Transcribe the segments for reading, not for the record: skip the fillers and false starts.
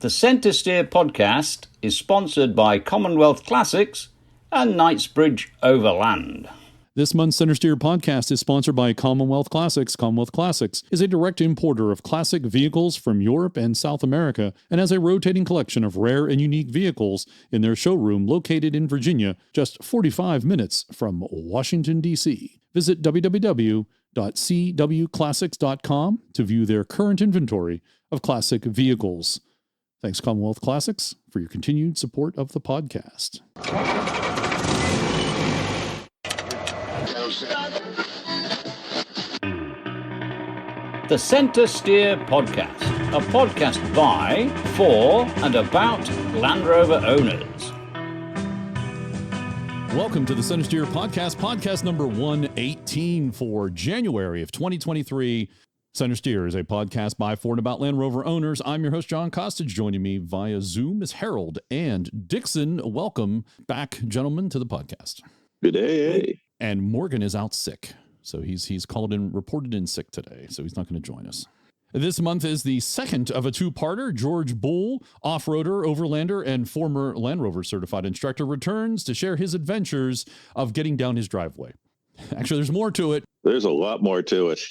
The Centresteer podcast is sponsored by Commonwealth Classics and Knightsbridge Overland. This month's Centresteer podcast is sponsored by Commonwealth Classics. Commonwealth Classics is a direct importer of classic vehicles from Europe and South America and has a rotating collection of rare and unique vehicles in their showroom located in Virginia, just 45 minutes from Washington, D.C. Visit www.cwclassics.com to view their current inventory of classic vehicles. Thanks, Commonwealth Classics, for your continued support of the podcast. The Centresteer podcast, a podcast by, for, and about Land Rover owners. Welcome to the Centresteer podcast, podcast number 118 for January of 2023. Centresteer is a podcast by, for, and about Land Rover owners. I'm your host, John Costage. Joining me via Zoom is Harold and Dixon. Welcome back, gentlemen, to the podcast. Good day. And Morgan is out sick. So he's called in, reported in sick today, so he's not going to join us. This month is the second of a two-parter. George Bull, off-roader, overlander, and former Land Rover certified instructor, returns to share his adventures of getting down his driveway. Actually, there's more to it. There's a lot more to it.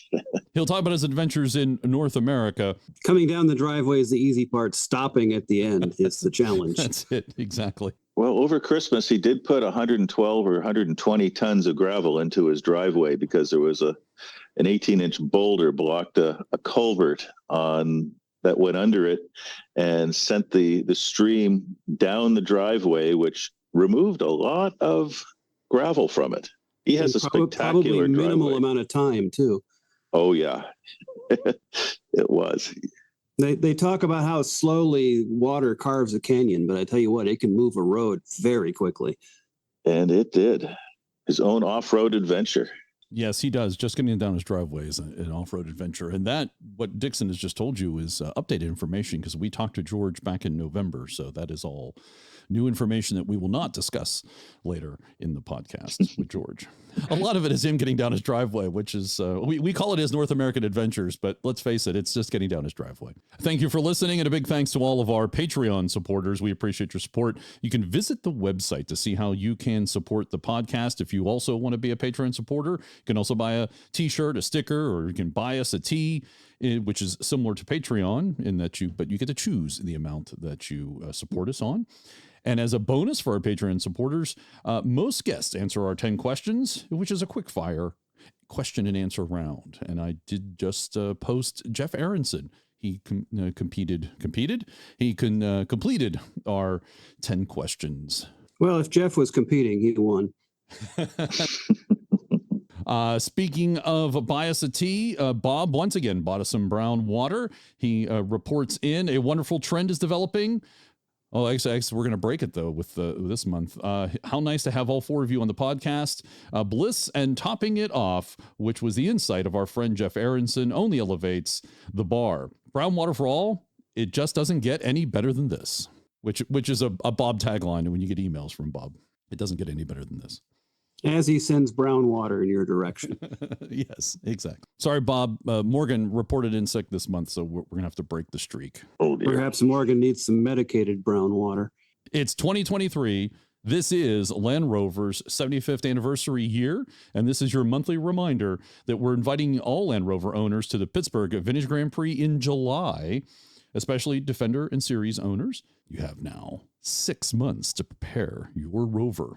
He'll talk about his adventures in North America. Coming down the driveway is the easy part. Stopping at the end is the challenge. That's it, exactly. Well, over Christmas, he did put 112 or 120 tons of gravel into his driveway because there was an 18-inch boulder blocked a culvert that went under it and sent the stream down the driveway, which removed a lot of gravel from it. He has a spectacular probably minimal driveway. amount of time too. Oh yeah, it was. They talk about how slowly water carves a canyon, but I tell you what, it can move a road very quickly. And it did. His own off-road adventure. Yes, he does. Just getting down his driveway is an off-road adventure. And that, what Dixon has just told you, is updated information because we talked to George back in November. So that is all new information that we will not discuss later in the podcast with George. A lot of it is him getting down his driveway, which is, we call it his North American adventures, but let's face it, it's just getting down his driveway. Thank you for listening, and a big thanks to all of our Patreon supporters. We appreciate your support. You can visit the website to see how you can support the podcast. If you also want to be a Patreon supporter, you can also buy a t-shirt, a sticker, or you can buy us a tea, which is similar to Patreon in that you get to choose the amount that you support us on. And as a bonus for our Patreon supporters, most guests answer our 10 questions, which is a quick fire question and answer round. And I did just post Jeff Aronson. He completed our 10 questions. Well, if Jeff was competing, he won. Speaking of buy us a tea, Bob once again bought us some brown water. He reports in a wonderful trend is developing. Oh, actually, we're going to break it, though, with this month. How nice to have all four of you on the podcast. Bliss and topping it off, which was the insight of our friend Jeff Aronson, only elevates the bar. Brown water for all, it just doesn't get any better than this, which is a Bob tagline when you get emails from Bob. It doesn't get any better than this. As he sends brown water in your direction. Yes, exactly. Sorry, Bob. Morgan reported in sick this month, so we're going to have to break the streak. Oh, dear. Perhaps Morgan needs some medicated brown water. It's 2023. This is Land Rover's 75th anniversary year, and this is your monthly reminder that we're inviting all Land Rover owners to the Pittsburgh Vintage Grand Prix in July, especially Defender and Series owners. You have now 6 months to prepare your Rover.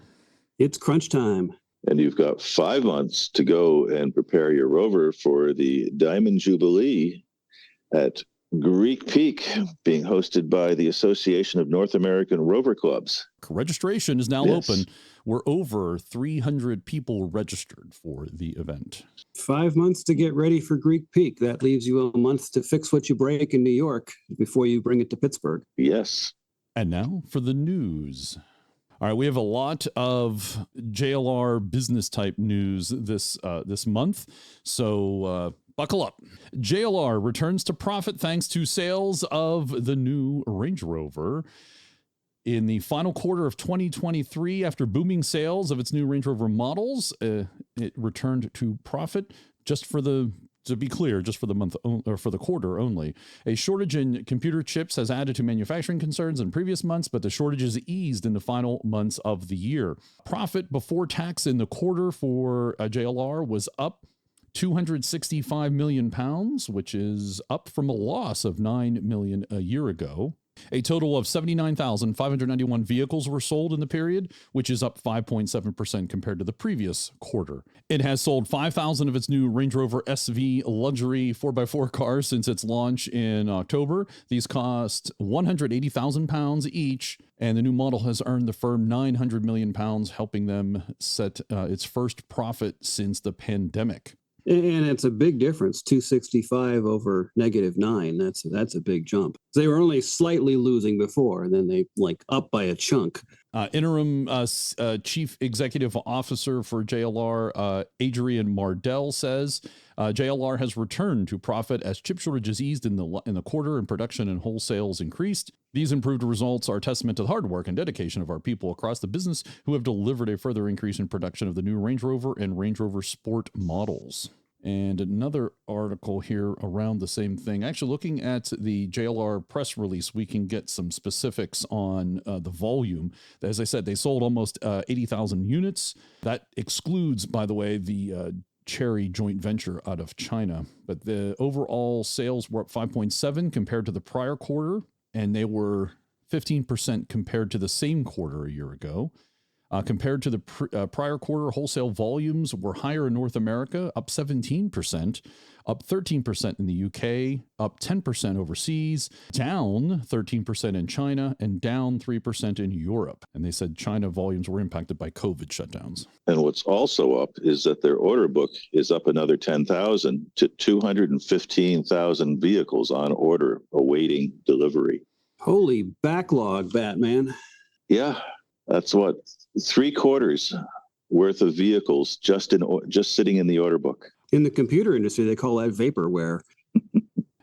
It's crunch time. And you've got 5 months to go and prepare your Rover for the Diamond Jubilee at Greek Peak, being hosted by the Association of North American Rover Clubs. Registration is now open. We're over 300 people registered for the event. 5 months to get ready for Greek Peak. That leaves you a month to fix what you break in New York before you bring it to Pittsburgh. Yes. And now for the news. All right, we have a lot of JLR business type news this month, so buckle up. JLR returns to profit thanks to sales of the new Range Rover. In the final quarter of 2023, after booming sales of its new Range Rover models, it returned to profit just for the to be clear, just for the month or for the quarter only, a shortage in computer chips has added to manufacturing concerns in previous months, but the shortages eased in the final months of the year. Profit before tax in the quarter for JLR was up £265 million, which is up from a loss of $9 million a year ago. A total of 79,591 vehicles were sold in the period, which is up 5.7% compared to the previous quarter. It has sold 5,000 of its new Range Rover SV luxury 4x4 cars since its launch in October. These cost £180,000 each, and the new model has earned the firm £900 million, helping them set its first profit since the pandemic. And it's a big difference, 265 over -9. That's a big jump. They were only slightly losing before, and then they up by a chunk. Interim Chief Executive Officer for JLR, Adrian Mardell, says JLR has returned to profit as chip shortages eased in the quarter and production and wholesales increased. These improved results are a testament to the hard work and dedication of our people across the business who have delivered a further increase in production of the new Range Rover and Range Rover Sport models. And another article here around the same thing. Actually, looking at the JLR press release, we can get some specifics on the volume. As I said, they sold almost 80,000 units. That excludes, by the way, the Chery joint venture out of China. But the overall sales were up 5.7 compared to the prior quarter, and they were 15% compared to the same quarter a year ago. Compared to the prior quarter, wholesale volumes were higher in North America, up 17%, up 13% in the UK, up 10% overseas, down 13% in China, and down 3% in Europe. And they said China volumes were impacted by COVID shutdowns. And what's also up is that their order book is up another 10,000 to 215,000 vehicles on order awaiting delivery. Holy backlog, Batman. Yeah, that's what, 3/4 worth of vehicles just sitting in the order book. In the computer industry, they call that vaporware.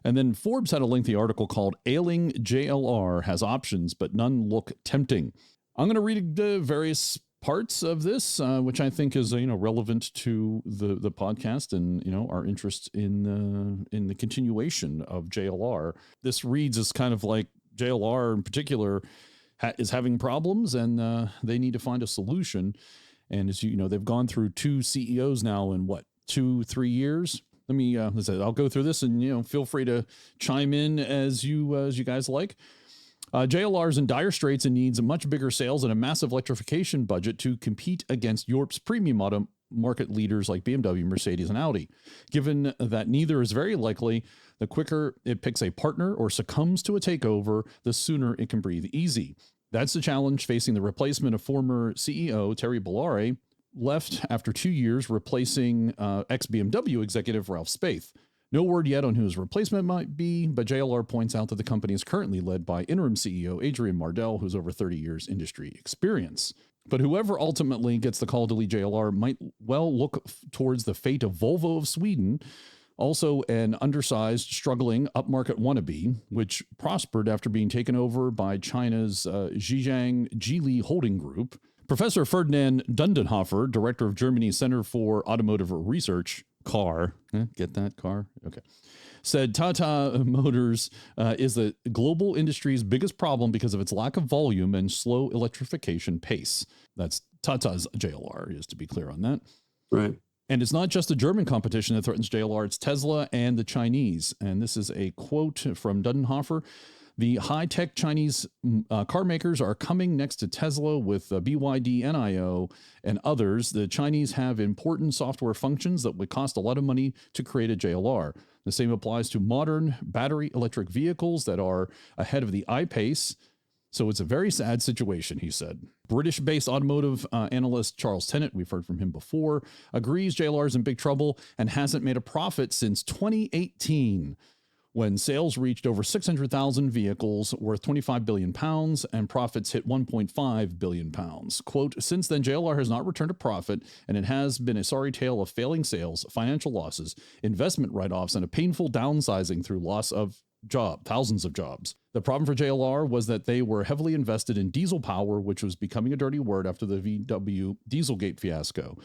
And then Forbes had a lengthy article called Ailing JLR has options, but none look tempting. I'm going to read the various parts of this, which I think is relevant to the podcast and our interest in the continuation of JLR. This reads as kind of like JLR in particular is having problems, and they need to find a solution. And as they've gone through 2 CEOs now in 2-3 years. Let me I'll go through this, and feel free to chime in as you guys like. JLR's in dire straits and needs a much bigger sales and a massive electrification budget to compete against Europe's premium auto market leaders like BMW, Mercedes, and Audi. Given that neither is very likely, the quicker it picks a partner or succumbs to a takeover, the sooner it can breathe easy. That's the challenge facing the replacement of former CEO Terry Bolloré, left after 2 years, replacing ex-BMW executive Ralph Spaeth. No word yet on who his replacement might be, but JLR points out that the company is currently led by interim CEO Adrian Mardell, who's over 30 years industry experience. But whoever ultimately gets the call to lead JLR might well look towards the fate of Volvo of Sweden, also an undersized, struggling upmarket wannabe, which prospered after being taken over by China's Zhejiang Geely Holding Group. Professor Ferdinand Dundenhofer, director of Germany's Center for Automotive Research, get that car? Okay. Said Tata Motors is the global industry's biggest problem because of its lack of volume and slow electrification pace. That's Tata's JLR, just to be clear on that. Right. And it's not just the German competition that threatens JLR, it's Tesla and the Chinese. And this is a quote from Dundenhofer. The high-tech Chinese car makers are coming next to Tesla with BYD, NIO, and others. The Chinese have important software functions that would cost a lot of money to create a JLR. The same applies to modern battery electric vehicles that are ahead of the I-Pace. So it's a very sad situation, he said. British-based automotive analyst Charles Tennant, we've heard from him before, agrees JLR is in big trouble and hasn't made a profit since 2018. When sales reached over 600,000 vehicles worth £25 billion and profits hit £1.5 billion. Quote, since then, JLR has not returned a profit, and it has been a sorry tale of failing sales, financial losses, investment write-offs, and a painful downsizing through loss of thousands of jobs. The problem for JLR was that they were heavily invested in diesel power, which was becoming a dirty word after the VW Dieselgate fiasco.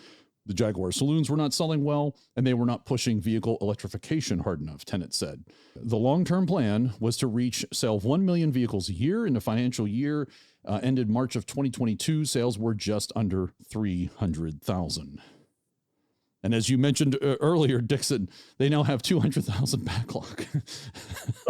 The Jaguar saloons were not selling well, and they were not pushing vehicle electrification hard enough, Tenet said. The long-term plan was to reach sale of 1 million vehicles a year. In the financial year ended March of 2022, sales were just under 300,000. And as you mentioned earlier, Dixon, they now have 200,000 backlog.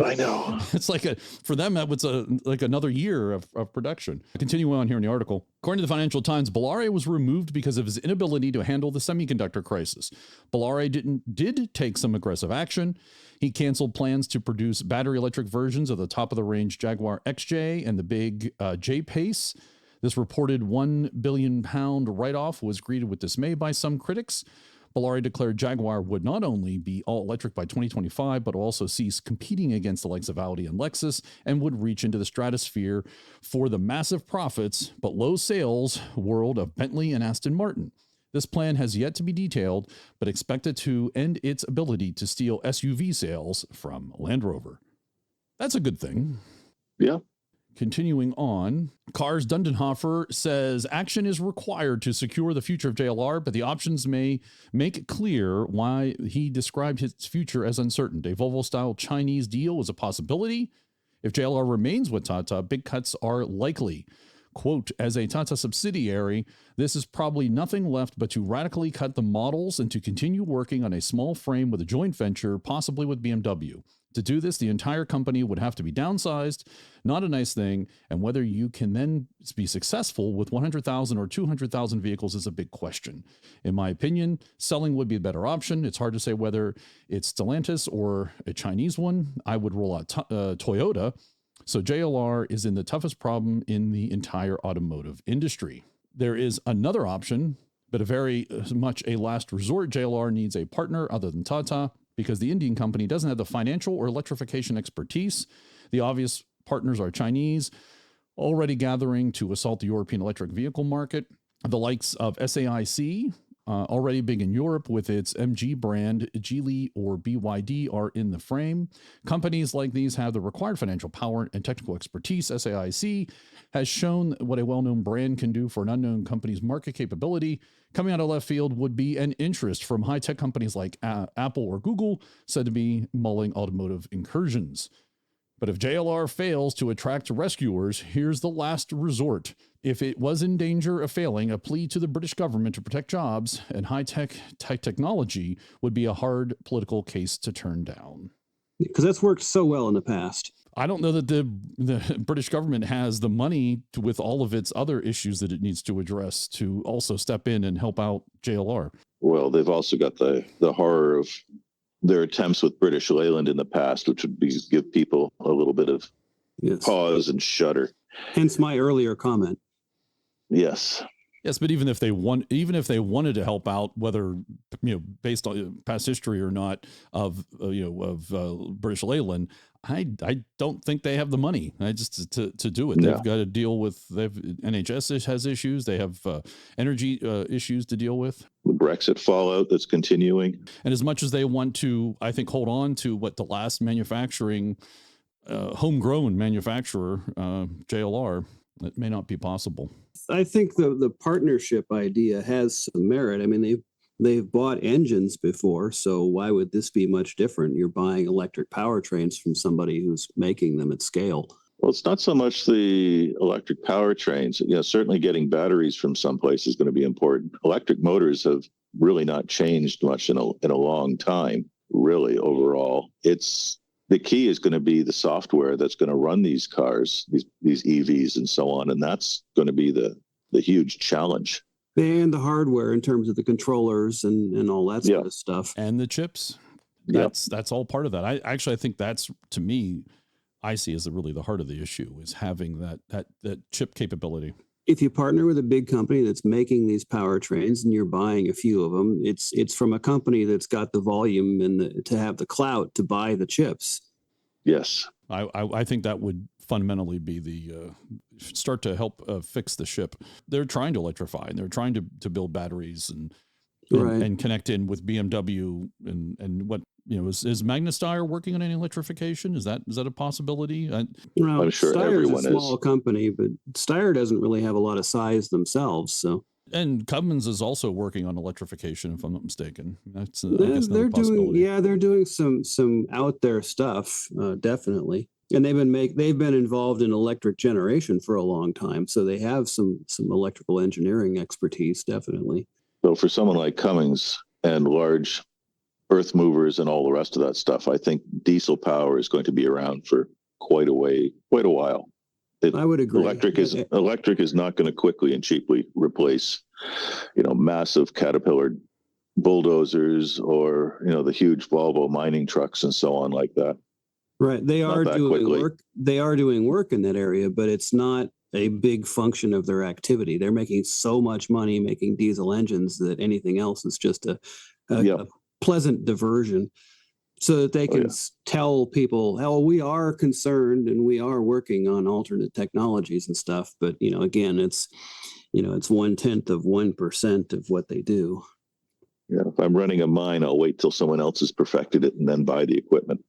I know. It's like for them, that was like another year of production. Continuing on here in the article, according to the Financial Times, Bolloré was removed because of his inability to handle the semiconductor crisis. Bolloré did take some aggressive action. He canceled plans to produce battery electric versions of the top-of-the-range Jaguar XJ and the big J-Pace. This reported £1 billion write-off was greeted with dismay by some critics. Bolloré declared Jaguar would not only be all-electric by 2025, but also cease competing against the likes of Audi and Lexus and would reach into the stratosphere for the massive profits but low sales world of Bentley and Aston Martin. This plan has yet to be detailed, but expected to end its ability to steal SUV sales from Land Rover. That's a good thing. Yeah. Continuing on, Cars Dundenhofer says action is required to secure the future of JLR, but the options may make clear why he described his future as uncertain. A Volvo-style Chinese deal is a possibility. If JLR remains with Tata, big cuts are likely. Quote, as a Tata subsidiary, this is probably nothing left but to radically cut the models and to continue working on a small frame with a joint venture, possibly with BMW. To do this, the entire company would have to be downsized, not a nice thing, and whether you can then be successful with 100,000 or 200,000 vehicles is a big question. In my opinion, selling would be a better option. It's hard to say whether it's Stellantis or a Chinese one. I would roll out Toyota. So JLR is in the toughest problem in the entire automotive industry. There is another option, but a very much a last resort. JLR needs a partner other than Tata, because the Indian company doesn't have the financial or electrification expertise. The obvious partners are Chinese, already gathering to assault the European electric vehicle market. The likes of SAIC, already big in Europe with its MG brand, Geely or BYD are in the frame. Companies like these have the required financial power and technical expertise. SAIC has shown what a well-known brand can do for an unknown company's market capability. Coming out of left field would be an interest from high-tech companies like Apple or Google, said to be mulling automotive incursions. But if JLR fails to attract rescuers, here's the last resort. If it was in danger of failing, a plea to the British government to protect jobs and high-tech technology would be a hard political case to turn down. Because that's worked so well in the past. I don't know that the British government has the money to, with all of its other issues that it needs to address, to also step in and help out JLR. Well, they've also got the horror of their attempts with British Leyland in the past, which would be give people a little bit of pause and shudder. Hence my earlier comment. Yes. Yes, but even if they wanted to help out, whether based on past history or not of British Leyland, I don't think they have the money. To do it. No. They've got to deal with. NHS has issues. They have energy issues to deal with. The Brexit fallout that's continuing. And as much as they want to, I think, hold on to what the last manufacturing, homegrown manufacturer, JLR, it may not be possible. I think the partnership idea has some merit. I mean, they've bought engines before, so why would this be much different? You're buying electric powertrains from somebody who's making them at scale. Well, it's not so much the electric powertrains. Certainly getting batteries from someplace is going to be important. Electric motors have really not changed much in a long time, really, overall. The key is going to be the software that's going to run these cars, these EVs and so on. And that's going to be the huge challenge. And the hardware in terms of the controllers and all that sort of stuff. And the chips. That's all part of that. I think that's, to me, I see as really the heart of the issue, is having that chip capability. If you partner with a big company that's making these powertrains and you're buying a few of them, it's from a company that's got the volume and to have the clout to buy the chips. Yes. I think that would fundamentally be the start to help fix the ship. They're trying to electrify, and they're trying to build batteries and connect in with BMW and what is Magna Steyr working on any electrification? Is that a possibility? I'm sure Steyr everyone is a small company, but Steyr doesn't really have a lot of size themselves. So And Cummins is also working on electrification, if I'm not mistaken. That's, I They're, guess, another possibility. they're doing some out there stuff, definitely. And they've been involved in electric generation for a long time, so they have some electrical engineering expertise, definitely. So for someone like Cummins and large earth movers and all the rest of that stuff, I think diesel power is going to be around for quite a while. I would agree. Electric is not going to quickly and cheaply replace, massive Caterpillar bulldozers or, the huge Volvo mining trucks and so on like that. Right. They are doing work. They are doing work in that area, but it's not a big function of their activity. They're making so much money making diesel engines that anything else is just a pleasant diversion, so that they can tell people, "Oh, we are concerned and we are working on alternate technologies and stuff." But again, it's 0.1% of what they do. Yeah, if I'm running a mine, I'll wait till someone else has perfected it and then buy the equipment.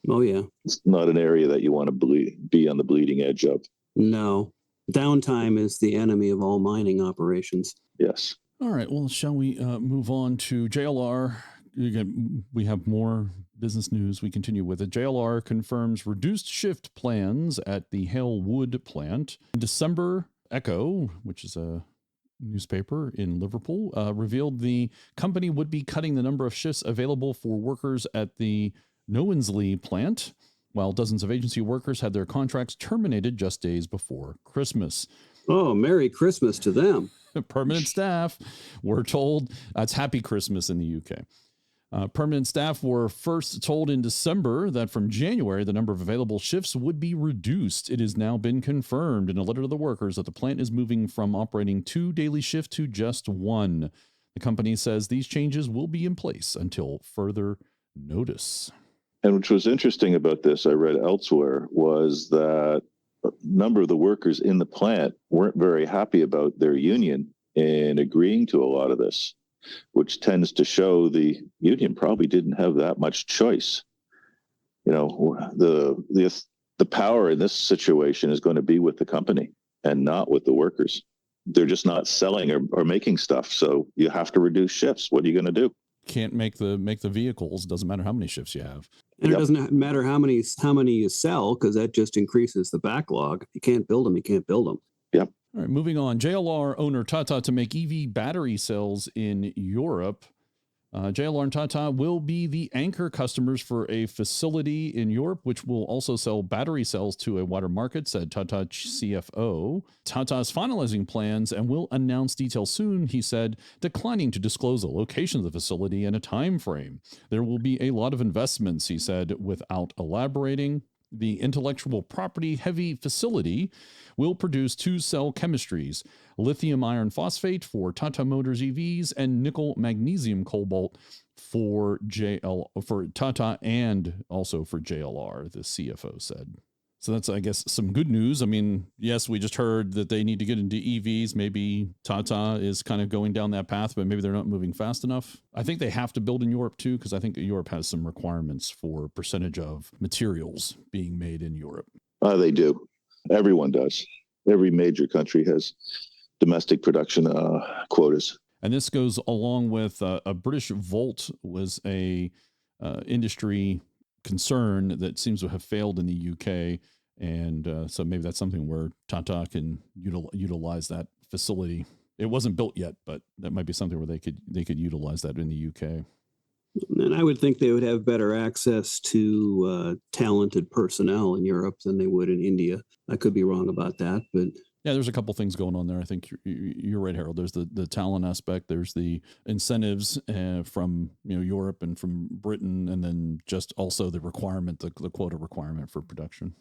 Oh yeah, it's not an area that you want to be on the bleeding edge of. No, downtime is the enemy of all mining operations. Yes. All right. Well, shall we move on to JLR? Again, we have more business news. We continue with it. JLR confirms reduced shift plans at the Halewood plant. In December, Echo, which is a newspaper in Liverpool, revealed the company would be cutting the number of shifts available for workers at the Knowsley plant, while dozens of agency workers had their contracts terminated just days before Christmas. Oh, Merry Christmas to them. Permanent staff were told, it's Happy Christmas in the UK. Permanent staff were first told in December that from January, the number of available shifts would be reduced. It has now been confirmed in a letter to the workers that the plant is moving from operating 2 daily shifts to just 1. The company says these changes will be in place until further notice. And which was interesting about this, I read elsewhere, was that a number of the workers in the plant weren't very happy about their union in agreeing to a lot of this, which tends to show the union probably didn't have that much choice. The power in this situation is going to be with the company and not with the workers. They're just not selling or making stuff, so you have to reduce shifts. What are you going to do? Can't make the vehicles. Doesn't matter how many shifts you have. And it doesn't matter how many you sell, because that just increases the backlog. If you can't build them, you can't build them. Yep. All right, moving on. JLR owner Tata to make EV battery cells in Europe. JLR and Tata will be the anchor customers for a facility in Europe, which will also sell battery cells to a wider market, said Tata CFO. Tata is finalizing plans and will announce details soon, he said, declining to disclose the location of the facility and a time frame. There will be a lot of investments, he said, without elaborating. The intellectual property heavy facility will produce 2 cell chemistries, lithium iron phosphate for Tata Motors EVs and nickel magnesium cobalt for Tata and also for JLR, the CFO said. So that's, I guess, some good news. I mean, yes, we just heard that they need to get into EVs. Maybe Tata is kind of going down that path, but maybe they're not moving fast enough. I think they have to build in Europe too, because I think Europe has some requirements for percentage of materials being made in Europe. They do. Everyone does. Every major country has domestic production quotas. And this goes along with a Britishvolt was a industry concern that seems to have failed in the UK. And so maybe that's something where Tata can utilize that facility. It wasn't built yet, but that might be something where they could utilize that in the UK. And I would think they would have better access to talented personnel in Europe than they would in India. I could be wrong about that, but yeah, there's a couple things going on there. I think you're right, Harold. There's the talent aspect. There's the incentives from Europe and from Britain, and then just also the requirement, the quota requirement for production.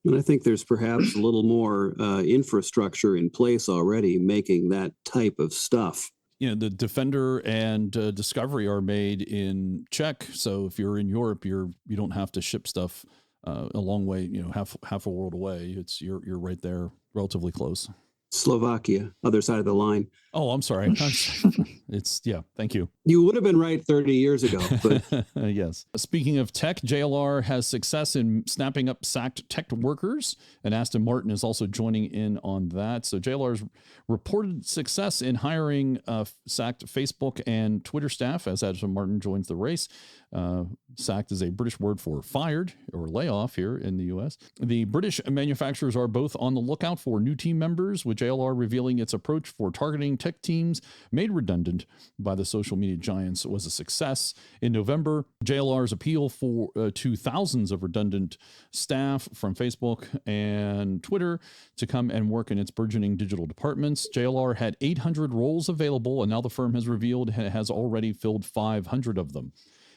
And I think there's perhaps a little more infrastructure in place already making that type of stuff. The Defender and Discovery are made in Czech. So if you're in Europe, you don't have to ship stuff a long way, half a world away. You're right there, relatively close. Slovakia, other side of the line. Oh, I'm sorry. Thank you. You would have been right 30 years ago, but yes. Speaking of tech, JLR has success in snapping up sacked tech workers, and Aston Martin is also joining in on that. So JLR's reported success in hiring sacked Facebook and Twitter staff as Aston Martin joins the race. Sacked is a British word for fired or layoff here in the U.S. The British manufacturers are both on the lookout for new team members, with JLR revealing its approach for targeting tech teams made redundant by the social media giants was a success. In November, JLR's appeal to thousands of redundant staff from Facebook and Twitter to come and work in its burgeoning digital departments. JLR had 800 roles available, and now the firm has revealed it has already filled 500 of them.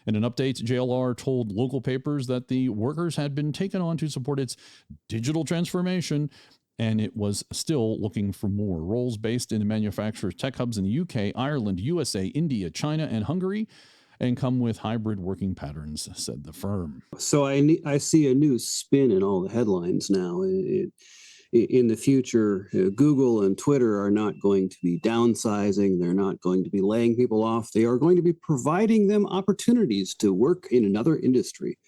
In an update, JLR told local papers that the workers had been taken on to support its digital transformation, and it was still looking for more roles based in the manufacturer's tech hubs in the UK, Ireland, USA, India, China, and Hungary, and come with hybrid working patterns, said the firm. So I see a new spin in all the headlines now. In the future, Google and Twitter are not going to be downsizing. They're not going to be laying people off. They are going to be providing them opportunities to work in another industry.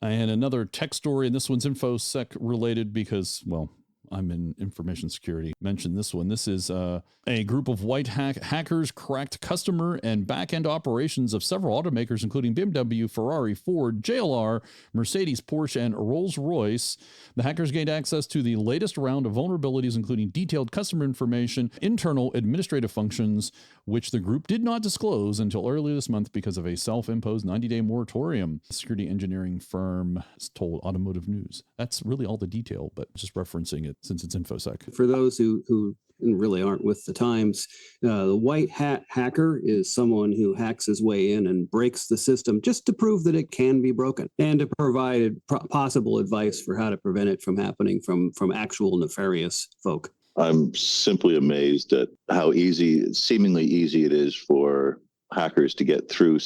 And another tech story, and this one's InfoSec related because, well, I'm in information security. Mentioned this one. This is a group of white hackers cracked customer and back-end operations of several automakers, including BMW, Ferrari, Ford, JLR, Mercedes, Porsche, and Rolls-Royce. The hackers gained access to the latest round of vulnerabilities, including detailed customer information, internal administrative functions, which the group did not disclose until earlier this month because of a self-imposed 90-day moratorium. The security engineering firm told Automotive News. That's really all the detail, but just referencing it since it's InfoSec. For those who really aren't with the times, the white hat hacker is someone who hacks his way in and breaks the system just to prove that it can be broken and to provide possible advice for how to prevent it from happening from actual nefarious folk. I'm simply amazed at how seemingly easy it is for hackers to get through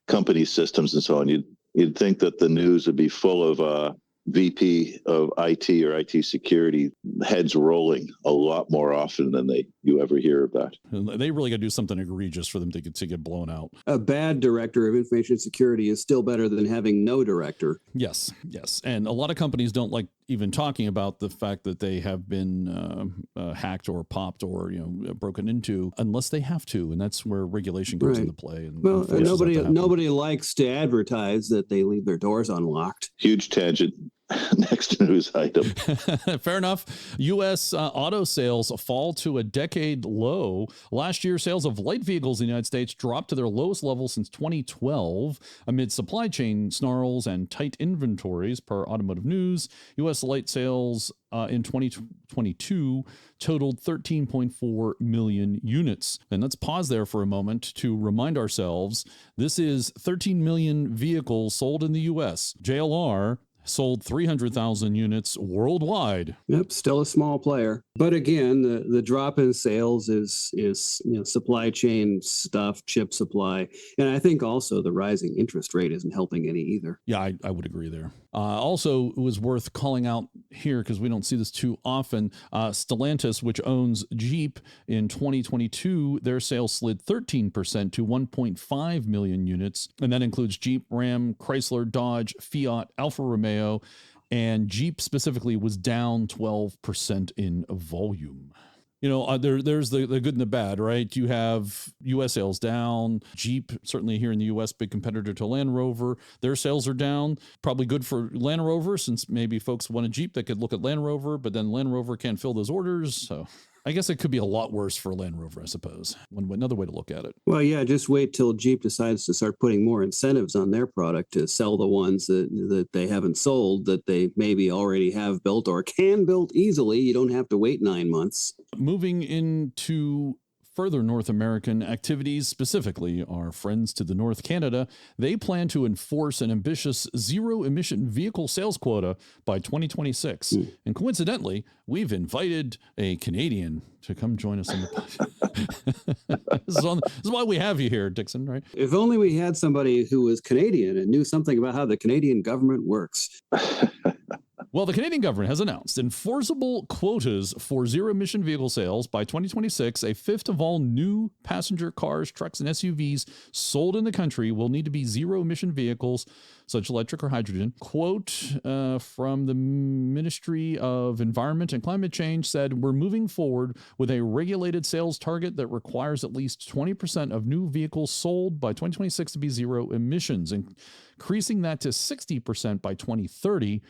company systems and so on. You'd think that the news would be full of VP of IT or IT security heads rolling a lot more often than you ever hear of that. They really got to do something egregious for them to get blown out. A bad director of information security is still better than having no director. Yes. And a lot of companies don't like even talking about the fact that they have been hacked or popped or broken into unless they have to, and that's where regulation comes into play. And well, nobody likes to advertise that they leave their doors unlocked. Huge tangent. Next news item. Fair enough. U.S. auto sales fall to a decade low. Last year, sales of light vehicles in the United States dropped to their lowest level since 2012 amid supply chain snarls and tight inventories, per Automotive News. U.S. light sales in 2022 totaled 13.4 million units. And let's pause there for a moment to remind ourselves this is 13 million vehicles sold in the U.S. JLR sold 300,000 units worldwide. Yep, still a small player. But again, the drop in sales is supply chain stuff, chip supply. And I think also the rising interest rate isn't helping any either. Yeah, I would agree there. Also, it was worth calling out here because we don't see this too often. Stellantis, which owns Jeep, in 2022, their sales slid 13% to 1.5 million units. And that includes Jeep, Ram, Chrysler, Dodge, Fiat, Alfa Romeo, and Jeep specifically was down 12% in volume. There's the good and the bad, right? You have U.S. sales down. Jeep, certainly here in the U.S., big competitor to Land Rover. Their sales are down. Probably good for Land Rover since maybe folks want a Jeep that could look at Land Rover, but then Land Rover can't fill those orders. So I guess it could be a lot worse for Land Rover, I suppose. Another way to look at it. Well, yeah, just wait till Jeep decides to start putting more incentives on their product to sell the ones that they haven't sold, that they maybe already have built or can build easily. You don't have to wait 9 months. Moving into further North American activities, specifically our friends to the North, Canada, they plan to enforce an ambitious zero-emission vehicle sales quota by 2026. And coincidentally, we've invited a Canadian to come join us on the podcast. This is why we have you here, Dixon, right? If only we had somebody who was Canadian and knew something about how the Canadian government works. Well, the Canadian government has announced enforceable quotas for zero-emission vehicle sales by 2026. A fifth of all new passenger cars, trucks, and SUVs sold in the country will need to be zero-emission vehicles, such electric or hydrogen. Quote from the Ministry of Environment and Climate Change said, "We're moving forward with a regulated sales target that requires at least 20% of new vehicles sold by 2026 to be zero emissions, increasing that to 60% by 2030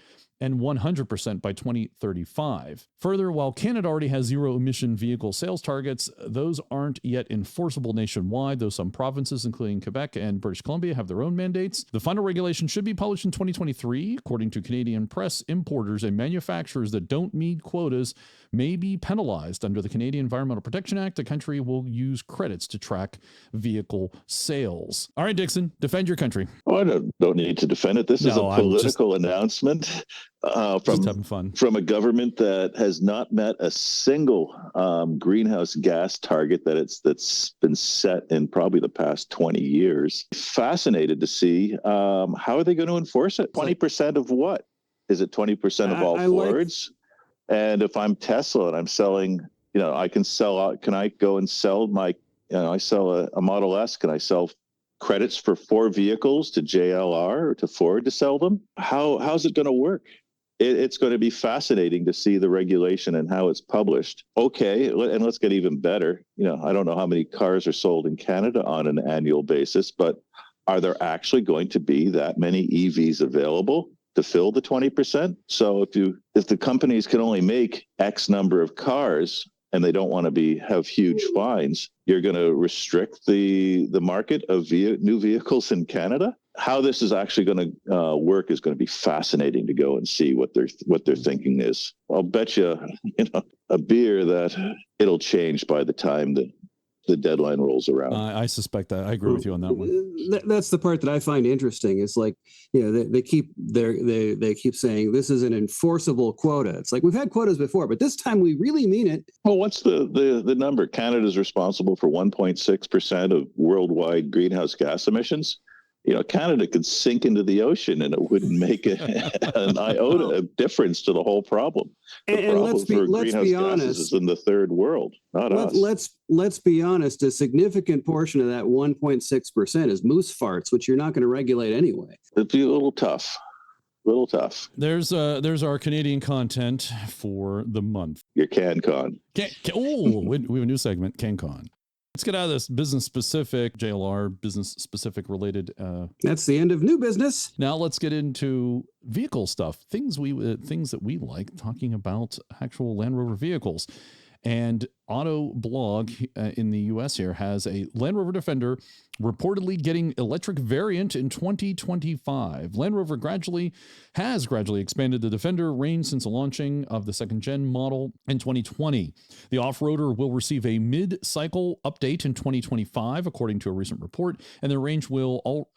and 100% by 2035. Further, while Canada already has zero-emission vehicle sales targets, those aren't yet enforceable nationwide, though some provinces, including Quebec and British Columbia, have their own mandates. The final regulation should be published in 2023. According to Canadian press, importers and manufacturers that don't meet quotas may be penalized under the Canadian Environmental Protection Act. The country will use credits to track vehicle sales. All right, Dixon, defend your country. Oh, I don't need to defend it. This is a political announcement from a government that has not met a single greenhouse gas target that's been set in probably the past 20 years. Fascinated to see how are they going to enforce it? 20% of what? Is it 20% of all Fords? And if I'm Tesla and I'm selling, can I go and sell my, I sell a Model S, can I sell credits for 4 vehicles to JLR or to Ford to sell them? How's it going to work? It's going to be fascinating to see the regulation and how it's published. Okay, and let's get even better. I don't know how many cars are sold in Canada on an annual basis, but are there actually going to be that many EVs available to fill the 20%? So if the companies can only make X number of cars and they don't want to have huge fines, you're going to restrict the market of new vehicles in Canada? How this is actually going to work is going to be fascinating to go and see what their thinking is. I'll bet you, a beer that it'll change by the time the deadline rolls around. I suspect that. I agree with you on that one. That's the part that I find interesting. It's like, they keep saying this is an enforceable quota. It's like, we've had quotas before, but this time we really mean it. Well, what's the number? Canada's responsible for 1.6% of worldwide greenhouse gas emissions. Canada could sink into the ocean and it wouldn't make an iota of difference to the whole problem. The problem for greenhouse gases is in the third world, not us. Let's be honest. A significant portion of that 1.6% is moose farts, which you're not going to regulate anyway. It'd be a little tough. There's our Canadian content for the month. Your CanCon. We have a new segment, CanCon. Let's get out of this business-specific, JLR, business-specific related. That's the end of new business. Now let's get into vehicle stuff, things that we like, talking about actual Land Rover vehicles. And Auto Blog in the US here has a Land Rover Defender reportedly getting electric variant in 2025. Land Rover has gradually expanded the Defender range since the launching of the second-gen model in 2020. The off-roader will receive a mid-cycle update in 2025, according to a recent report, and the range will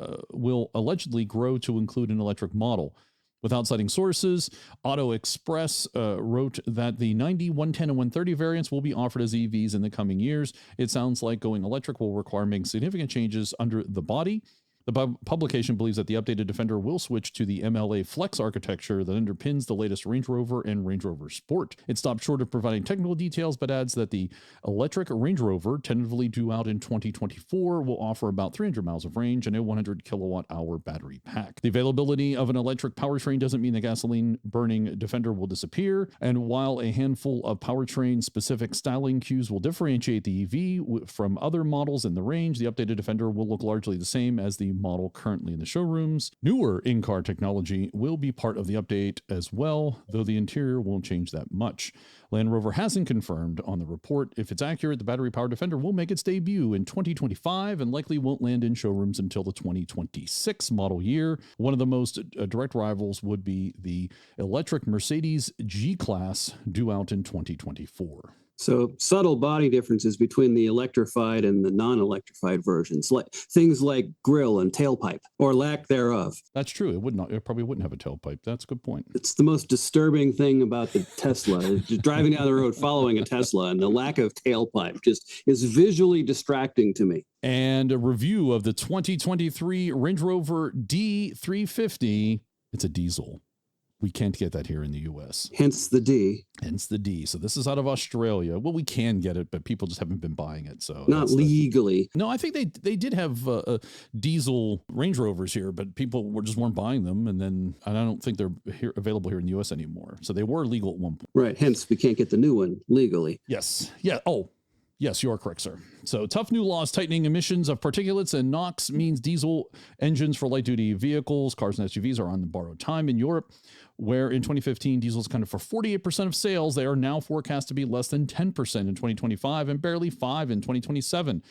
allegedly grow to include an electric model. Without citing sources, Auto Express wrote that the 90, 110, and 130 variants will be offered as EVs in the coming years. It sounds like going electric will require making significant changes under the body. The publication believes that the updated Defender will switch to the MLA Flex architecture that underpins the latest Range Rover and Range Rover Sport. It stopped short of providing technical details, but adds that the electric Range Rover, tentatively due out in 2024, will offer about 300 miles of range and a 100 kilowatt-hour battery pack. The availability of an electric powertrain doesn't mean the gasoline-burning Defender will disappear, and while a handful of powertrain-specific styling cues will differentiate the EV from other models in the range, the updated Defender will look largely the same as the model currently in the showrooms. Newer in-car technology will be part of the update as well, though the interior won't change that much. Land Rover hasn't confirmed on the report. If it's accurate, the battery-powered Defender will make its debut in 2025 and likely won't land in showrooms until the 2026 model year. One of the most direct rivals would be the electric Mercedes G-Class, due out in 2024. So subtle body differences between the electrified and the non-electrified versions, like things like grille and tailpipe, or lack thereof. That's true. It probably wouldn't have a tailpipe. That's a good point. It's the most disturbing thing about the Tesla. Just driving down the road following a Tesla, and the lack of tailpipe just is visually distracting to me. And a review of the 2023 Range Rover D350. It's a diesel. We can't get that here in the U.S. Hence the D. Hence the D. So this is out of Australia. Well, we can get it, but people just haven't been buying it. So not legally. No, I think they did have diesel Range Rovers here, but people weren't buying them. And I don't think they're available here in the U.S. anymore. So they were legal at one point. Right. Hence, we can't get the new one legally. Yes. Yeah. Oh, yes, you are correct, sir. So tough new laws tightening emissions of particulates and NOx means diesel engines for light-duty vehicles, cars and SUVs are on the borrowed time in Europe, where in 2015, diesels accounted for 48% of sales. They are now forecast to be less than 10% in 2025 and barely 5% in 2027.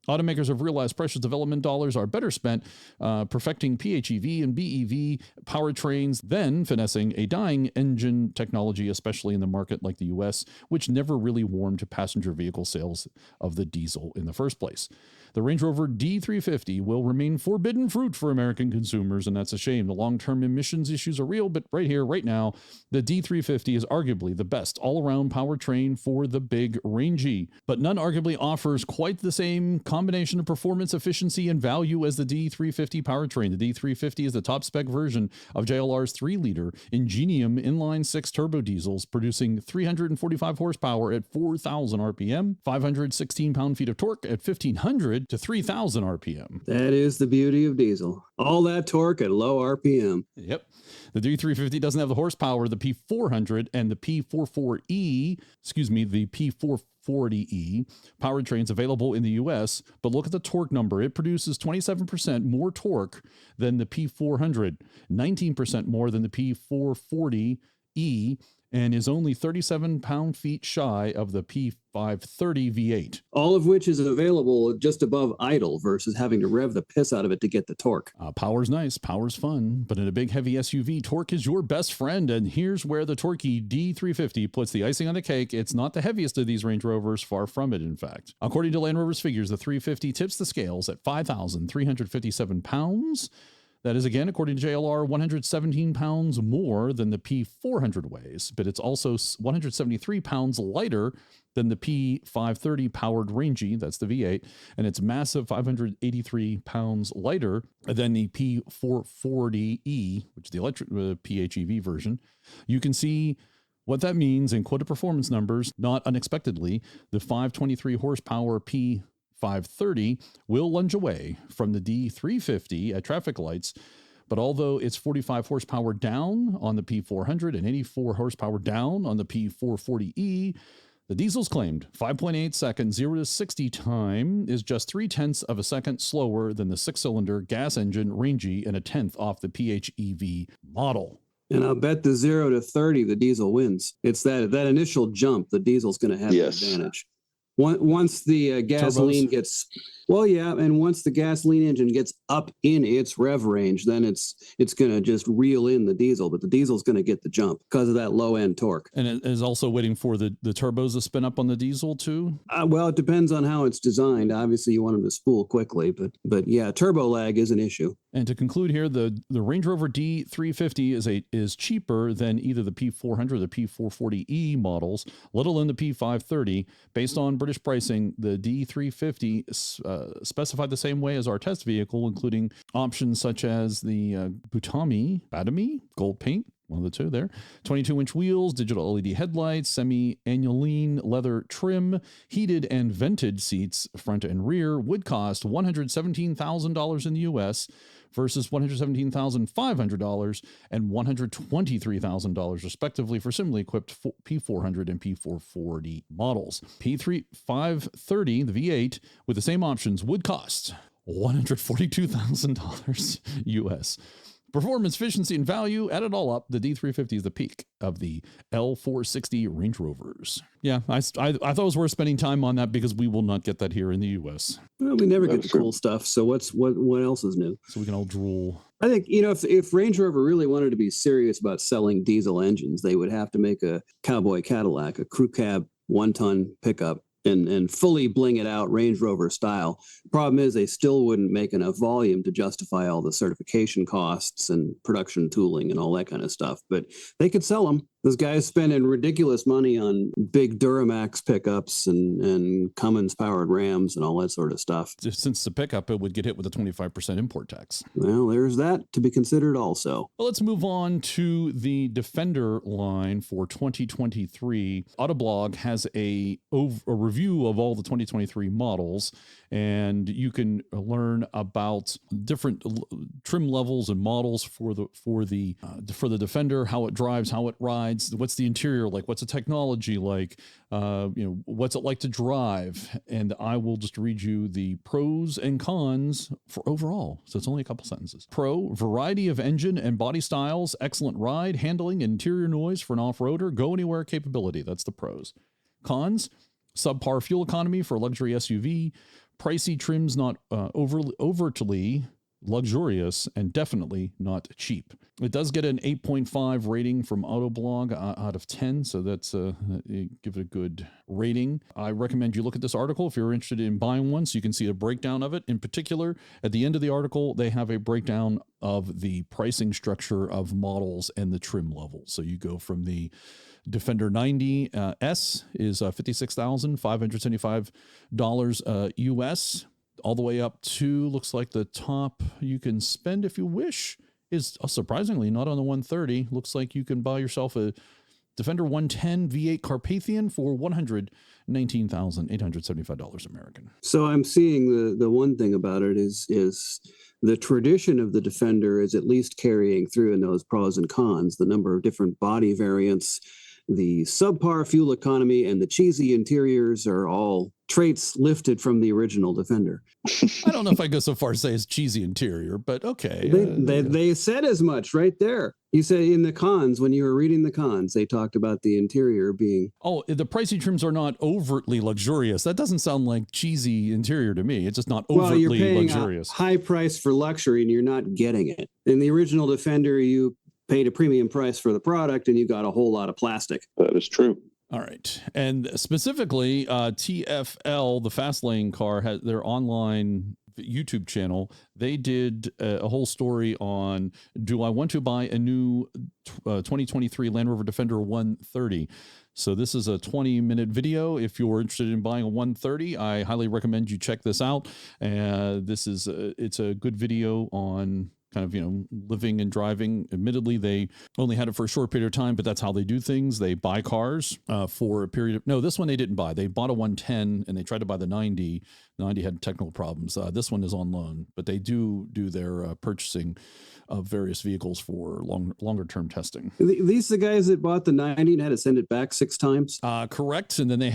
Automakers have realized precious development dollars are better spent perfecting PHEV and BEV powertrains than finessing a dying engine technology, especially in the market like the US, which never really warmed to passenger vehicle sales of the diesel in the first place. The Range Rover D350 will remain forbidden fruit for American consumers, and that's a shame. The long-term emissions issues are real, but right here, right now, the D350 is arguably the best all-around powertrain for the big rangy, but none arguably offers quite the same combination of performance, efficiency, and value as the D350 powertrain. The D350 is the top-spec version of JLR's 3-liter Ingenium inline-6 turbo diesels, producing 345 horsepower at 4,000 RPM, 516 pound-feet of torque at 1,500 to 3,000 RPM. That is the beauty of diesel. All that torque at low RPM. Yep. The D350 doesn't have the horsepower of the P400 and the P44E, the P440E powertrains available in the US, but look at the torque number. It produces 27% more torque than the P400, 19% more than the P440E, and is only 37 pound-feet shy of the P530 V8. All of which is available just above idle versus having to rev the piss out of it to get the torque. Power's nice, power's fun, but in a big heavy SUV, torque is your best friend, and here's where the torquey D350 puts the icing on the cake. It's not the heaviest of these Range Rovers, far from it, in fact. According to Land Rover's figures, the 350 tips the scales at 5,357 pounds. That is, again, according to JLR, 117 pounds more than the P400 weighs, but it's also 173 pounds lighter than the P530 powered Rangy, that's the V8, and it's massive 583 pounds lighter than the P440E, which is the electric PHEV version. You can see what that means in quota performance numbers. Not unexpectedly, the 523 horsepower P530 will lunge away from the D350 at traffic lights, but although it's 45 horsepower down on the P400 and 84 horsepower down on the P440E, the diesel's claimed 5.8 second 0 to 60 time is just 0.3 of a second slower than the 6-cylinder gas engine Rangy and 1/10 off the PHEV model. And I'll bet the 0 to 30, the diesel wins. It's that initial jump, the diesel's going to have the advantage. Once the gasoline gets, and once the gasoline engine gets up in its rev range, then it's going to just reel in the diesel, but the diesel's going to get the jump because of that low end torque. And it is also waiting for the turbos to spin up on the diesel too? Well, it depends on how it's designed. Obviously, you want them to spool quickly, but yeah, turbo lag is an issue. And to conclude here, the Range Rover D350 is cheaper than either the P400 or the P440E models, let alone the P530. Based on British pricing, the D350 specified the same way as our test vehicle, including options such as the Batami gold paint, one of the two there, 22-inch wheels, digital LED headlights, semi-aniline leather trim, heated and vented seats, front and rear, would cost $117,000 in the U.S. versus $117,500 and $123,000 respectively for similarly equipped P400 and P440 models. P530, the V8, with the same options would cost $142,000 US. Performance, efficiency, and value, add it all up, the D350 is the peak of the L460 Range Rovers. Yeah, I thought it was worth spending time on that because we will not get that here in the U.S. Well, we never get the cool stuff, so what else is new? So we can all drool. I think, if Range Rover really wanted to be serious about selling diesel engines, they would have to make a cowboy Cadillac, a crew cab, 1-ton pickup, and fully bling it out Range Rover style. Problem is they still wouldn't make enough volume to justify all the certification costs and production tooling and all that kind of stuff, but they could sell them. Those guys spending ridiculous money on big Duramax pickups and Cummins powered Rams and all that sort of stuff. Since the pickup, it would get hit with a 25% import tax. Well, there's that to be considered also. Well, let's move on to the Defender line for 2023. Autoblog has a review of all the 2023 models, and you can learn about different trim levels and models for the Defender, how it drives, how it rides, what's the interior like, what's the technology like, what's it like to drive. And I will just read you the pros and cons for overall. So it's only a couple sentences. Pro, variety of engine and body styles, excellent ride, handling, interior noise for an off-roader, go anywhere capability. That's the pros. Cons, subpar fuel economy for a luxury SUV, pricey trims, not overtly luxurious, and definitely not cheap. It does get an 8.5 rating from Autoblog out of 10, so that's give it a good rating. I recommend you look at this article if you're interested in buying one, so you can see a breakdown of it. In particular, at the end of the article, they have a breakdown of the pricing structure of models and the trim levels. So you go from the Defender 90 S is $56,575 US, all the way up to, looks like the top you can spend if you wish is surprisingly not on the 130. Looks like you can buy yourself a Defender 110 V8 Carpathian for $119,875 American. So I'm seeing the one thing about it is the tradition of the Defender is at least carrying through in those pros and cons, the number of different body variants, the subpar fuel economy, and the cheesy interiors are all traits lifted from the original Defender. I don't know if I go so far as say it's cheesy interior, but okay. They said as much right there. You say in the cons, when you were reading the cons, they talked about the interior being... Oh, the pricey trims are not overtly luxurious. That doesn't sound like cheesy interior to me. It's just not overtly you're paying luxurious. A high price for luxury and you're not getting it. In the original Defender, you paid a premium price for the product and you got a whole lot of plastic. That is true. All right. And specifically, TFL, the Fastlane car, has their online YouTube channel. They did a whole story on, do I want to buy a new 2023 Land Rover Defender 130? So this is a 20-minute video. If you're interested in buying a 130, I highly recommend you check this out. It's a good video on kind of, living and driving. Admittedly, they only had it for a short period of time, but that's how they do things. They buy cars for a period of... No, this one they didn't buy. They bought a 110 and they tried to buy the 90. The 90 had technical problems. This one is on loan, but they do their purchasing of various vehicles for longer term testing. These the guys that bought the 90 and had to send it back 6 times? Correct. And then they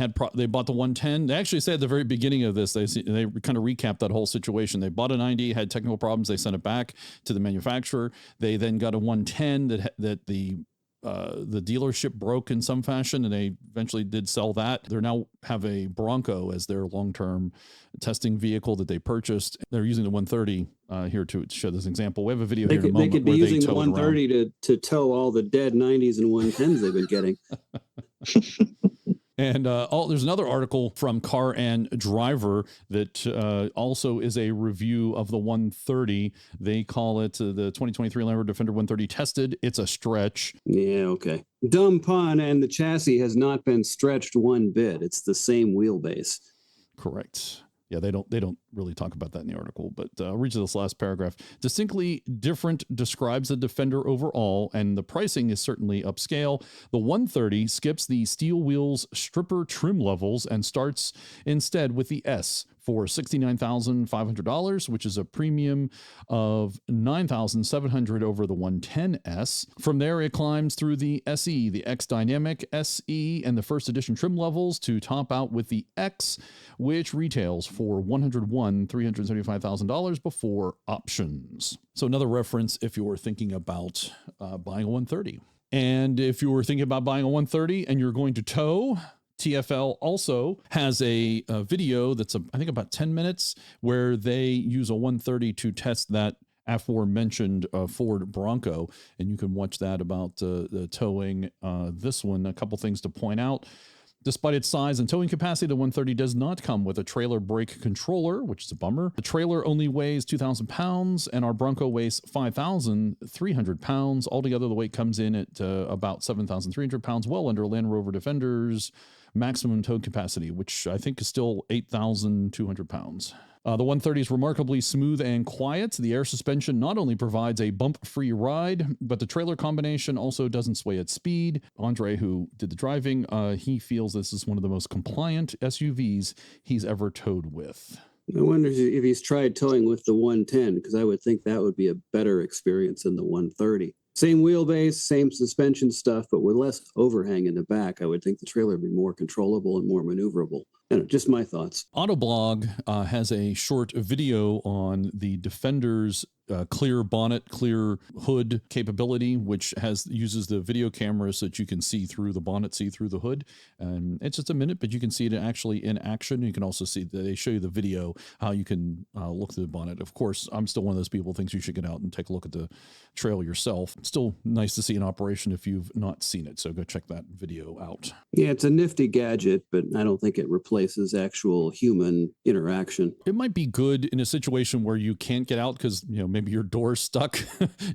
bought the 110. They actually said at the very beginning of this, they kind of recapped that whole situation. They bought a 90, had technical problems. They sent it back to the manufacturer. They then got a 110 that the dealership broke in some fashion, and they eventually did sell that. They now have a Bronco as their long-term testing vehicle that they purchased. They're using the 130 here to show this example. We have a video here in a moment. They could be using the 130 to tow all the dead 90s and 110s they've been getting. And there's another article from Car and Driver that also is a review of the 130. They call it the 2023 Land Rover Defender 130 tested. It's a stretch. Yeah, okay. Dumb pun, and the chassis has not been stretched one bit. It's the same wheelbase. Correct. Yeah, they don't really talk about that in the article, but I'll read you this last paragraph. Distinctly different describes the Defender overall, and the pricing is certainly upscale. The 130 skips the steel wheels stripper trim levels and starts instead with the S for $69,500, which is a premium of $9,700 over the 110S. From there, it climbs through the SE, the X Dynamic SE, and the first edition trim levels to top out with the X, which retails for $101,375,000 before options. So another reference if you're thinking about buying a 130. And if you were thinking about buying a 130 and you're going to tow, TFL also has a video that's, I think, about 10 minutes where they use a 130 to test that aforementioned Ford Bronco, and you can watch that about the towing this one. A couple things to point out. Despite its size and towing capacity, the 130 does not come with a trailer brake controller, which is a bummer. The trailer only weighs 2,000 pounds, and our Bronco weighs 5,300 pounds. Altogether, the weight comes in at about 7,300 pounds, well under Land Rover Defender's maximum tow capacity, which I think is still 8,200 pounds. The 130 is remarkably smooth and quiet. The air suspension not only provides a bump-free ride, but the trailer combination also doesn't sway at speed. Andre, who did the driving, he feels this is one of the most compliant SUVs he's ever towed with. I wonder if he's tried towing with the 110, because I would think that would be a better experience than the 130. Same wheelbase, same suspension stuff, but with less overhang in the back. I would think the trailer would be more controllable and more maneuverable. Just my thoughts. Autoblog has a short video on the Defender's clear bonnet, clear hood capability, which uses the video camera so that you can see through the bonnet, see through the hood. And it's just a minute, but you can see it actually in action. You can also see that they show you the video, how you can look through the bonnet. Of course, I'm still one of those people who thinks you should get out and take a look at the trail yourself. Still nice to see in operation if you've not seen it. So go check that video out. Yeah, it's a nifty gadget, but I don't think it replaces actual human interaction. It might be good in a situation where you can't get out because, maybe your door's stuck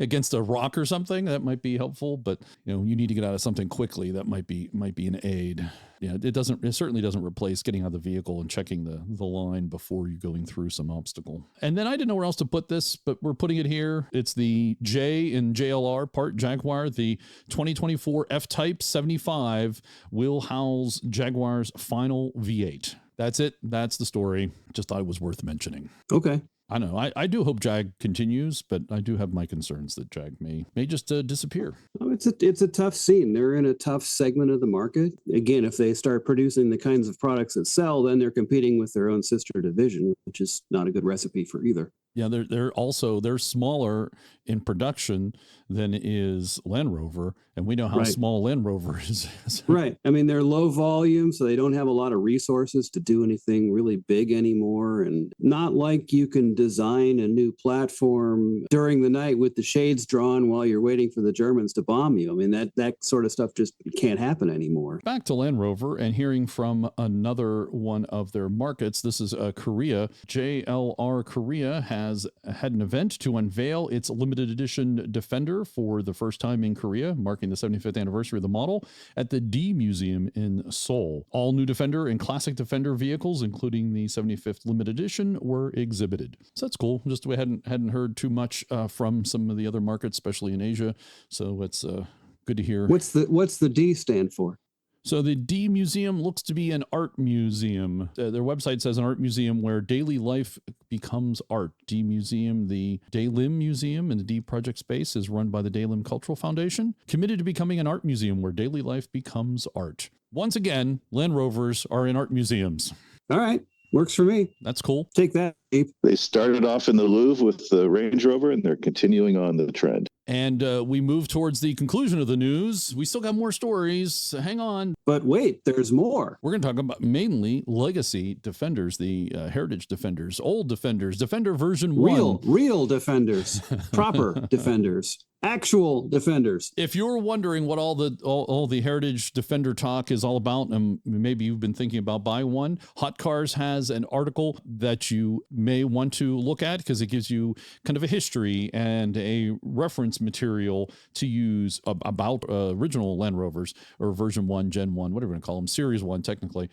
against a rock or something. That might be helpful, but you need to get out of something quickly. That might be an aid. Yeah, it certainly doesn't replace getting out of the vehicle and checking the line before you going through some obstacle. And then I didn't know where else to put this, but we're putting it here. It's the J in JLR part Jaguar, the 2024 F-Type 75 will house Jaguar's final V8. That's it. That's the story. Just thought it was worth mentioning. Okay. I know. I do hope Jag continues, but I do have my concerns that Jag may just disappear. Oh, it's a tough scene. They're in a tough segment of the market. Again, if they start producing the kinds of products that sell, then they're competing with their own sister division, which is not a good recipe for either. Yeah, they're smaller in production than is Land Rover, and we know how small Land Rover is. Right. I mean, they're low volume, so they don't have a lot of resources to do anything really big anymore, and not like you can design a new platform during the night with the shades drawn while you're waiting for the Germans to bomb you. I mean, that sort of stuff just can't happen anymore. Back to Land Rover and hearing from another one of their markets. This is Korea. JLR Korea has had an event to unveil its limited edition Defender for the first time in Korea, marking the 75th anniversary of the model at the D Museum in Seoul. All new Defender and classic Defender vehicles, including the 75th limited edition, were exhibited. So that's cool. Just we hadn't heard too much from some of the other markets, especially in Asia. So it's good to hear. What's the D stand for? So the D Museum looks to be an art museum. Their website says an art museum where daily life becomes art. D Museum, the Daelim Museum in the D Project space is run by the Daelim Cultural Foundation, committed to becoming an art museum where daily life becomes art. Once again, Land Rovers are in art museums. All right. Works for me. That's cool. Take that, Abe. They started off in the Louvre with the Range Rover, and they're continuing on the trend. And we move towards the conclusion of the news. We still got more stories. Hang on. But wait, there's more. We're going to talk about mainly legacy Defenders, the heritage Defenders, old Defenders, Defender version 1. Real Defenders, proper Defenders. Actual Defenders. If you're wondering what all the heritage Defender talk is all about, and maybe you've been thinking about buying one, Hot Cars has an article that you may want to look at because it gives you kind of a history and a reference material to use about original Land Rovers, or version 1, Gen 1, whatever you want to call them, Series 1 technically.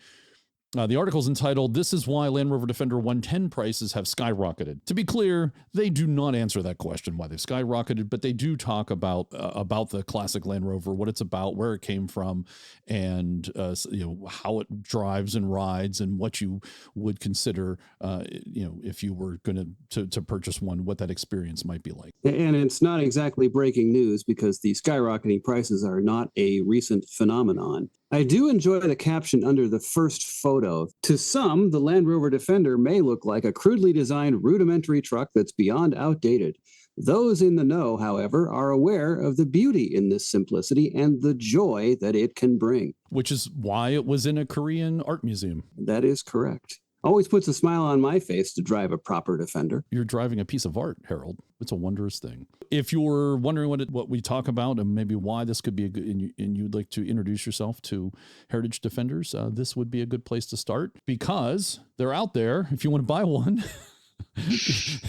The article is entitled, "This is Why Land Rover Defender 110 Prices Have Skyrocketed." To be clear, they do not answer that question, why they've skyrocketed, but they do talk about the classic Land Rover, what it's about, where it came from, and how it drives and rides, and what you would consider, if you were going to purchase one, what that experience might be like. And it's not exactly breaking news because the skyrocketing prices are not a recent phenomenon. I do enjoy the caption under the first photo. To some, the Land Rover Defender may look like a crudely designed rudimentary truck that's beyond outdated. Those in the know, however, are aware of the beauty in this simplicity and the joy that it can bring. Which is why it was in a Korean art museum. That is correct. Always puts a smile on my face to drive a proper Defender. You're driving a piece of art, Harold. It's a wondrous thing. If you're wondering what we talk about and maybe why this could be a good, and you'd like to introduce yourself to Heritage Defenders, this would be a good place to start because they're out there if you want to buy one.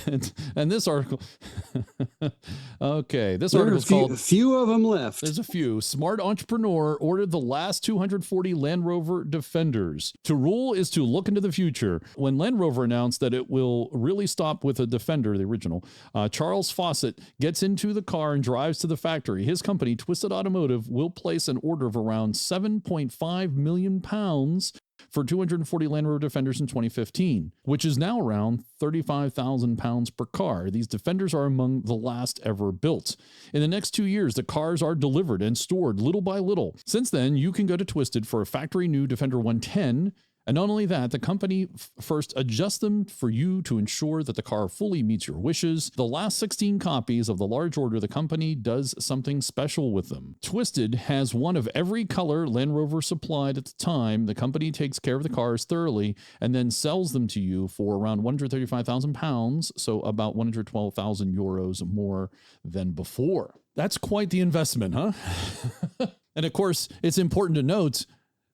and this article, okay, this article is called a few of them left. There's a few. Smart entrepreneur ordered the last 240 Land Rover Defenders. To rule is to look into the future. When Land Rover announced that it will really stop with a Defender, the original, Charles Fawcett gets into the car and drives to the factory. His company, Twisted Automotive, will place an order of around 7.5 million pounds for 240 Land Rover Defenders in 2015, which is now around 35,000 pounds per car. These Defenders are among the last ever built. In the next 2 years, the cars are delivered and stored little by little. Since then, you can go to Twisted for a factory new Defender 110. And not only that, the company first adjusts them for you to ensure that the car fully meets your wishes. The last 16 copies of the large order, the company does something special with them. Twisted has one of every color Land Rover supplied at the time. The company takes care of the cars thoroughly and then sells them to you for around 135,000 pounds, so about 112,000 euros more than before. That's quite the investment, huh? And of course, it's important to note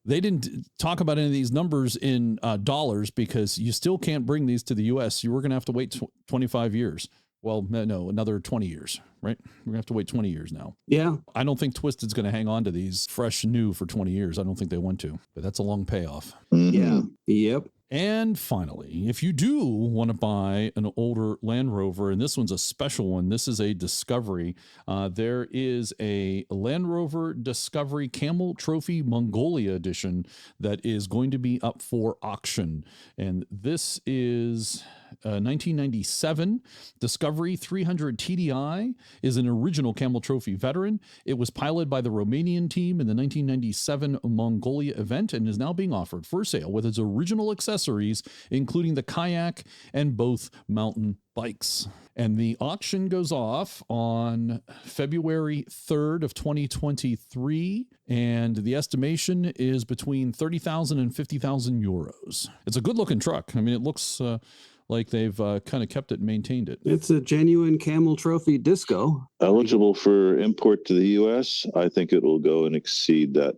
they didn't talk about any of these numbers in dollars because you still can't bring these to the U.S. You were going to have to wait 25 years. Well, no, another 20 years, right? We're going to have to wait 20 years now. Yeah. I don't think Twisted's going to hang on to these fresh new for 20 years. I don't think they want to, but that's a long payoff. Yeah. Yep. And finally, if you do want to buy an older Land Rover, and this one's a special one, this is a Discovery. There is a Land Rover Discovery Camel Trophy Mongolia edition that is going to be up for auction. And this is 1997 Discovery 300 TDI, is an original Camel Trophy veteran. It was piloted by the Romanian team in the 1997 Mongolia event and is now being offered for sale with its original accessories, including the kayak and both mountain bikes. And the auction goes off on February 3rd of 2023, and the estimation is between 30,000 and 50,000 euros. It's a good-looking truck. I mean, it looks like they've kind of kept it and maintained it. It's a genuine Camel Trophy Disco. Eligible for import to the U.S., I think it will go and exceed that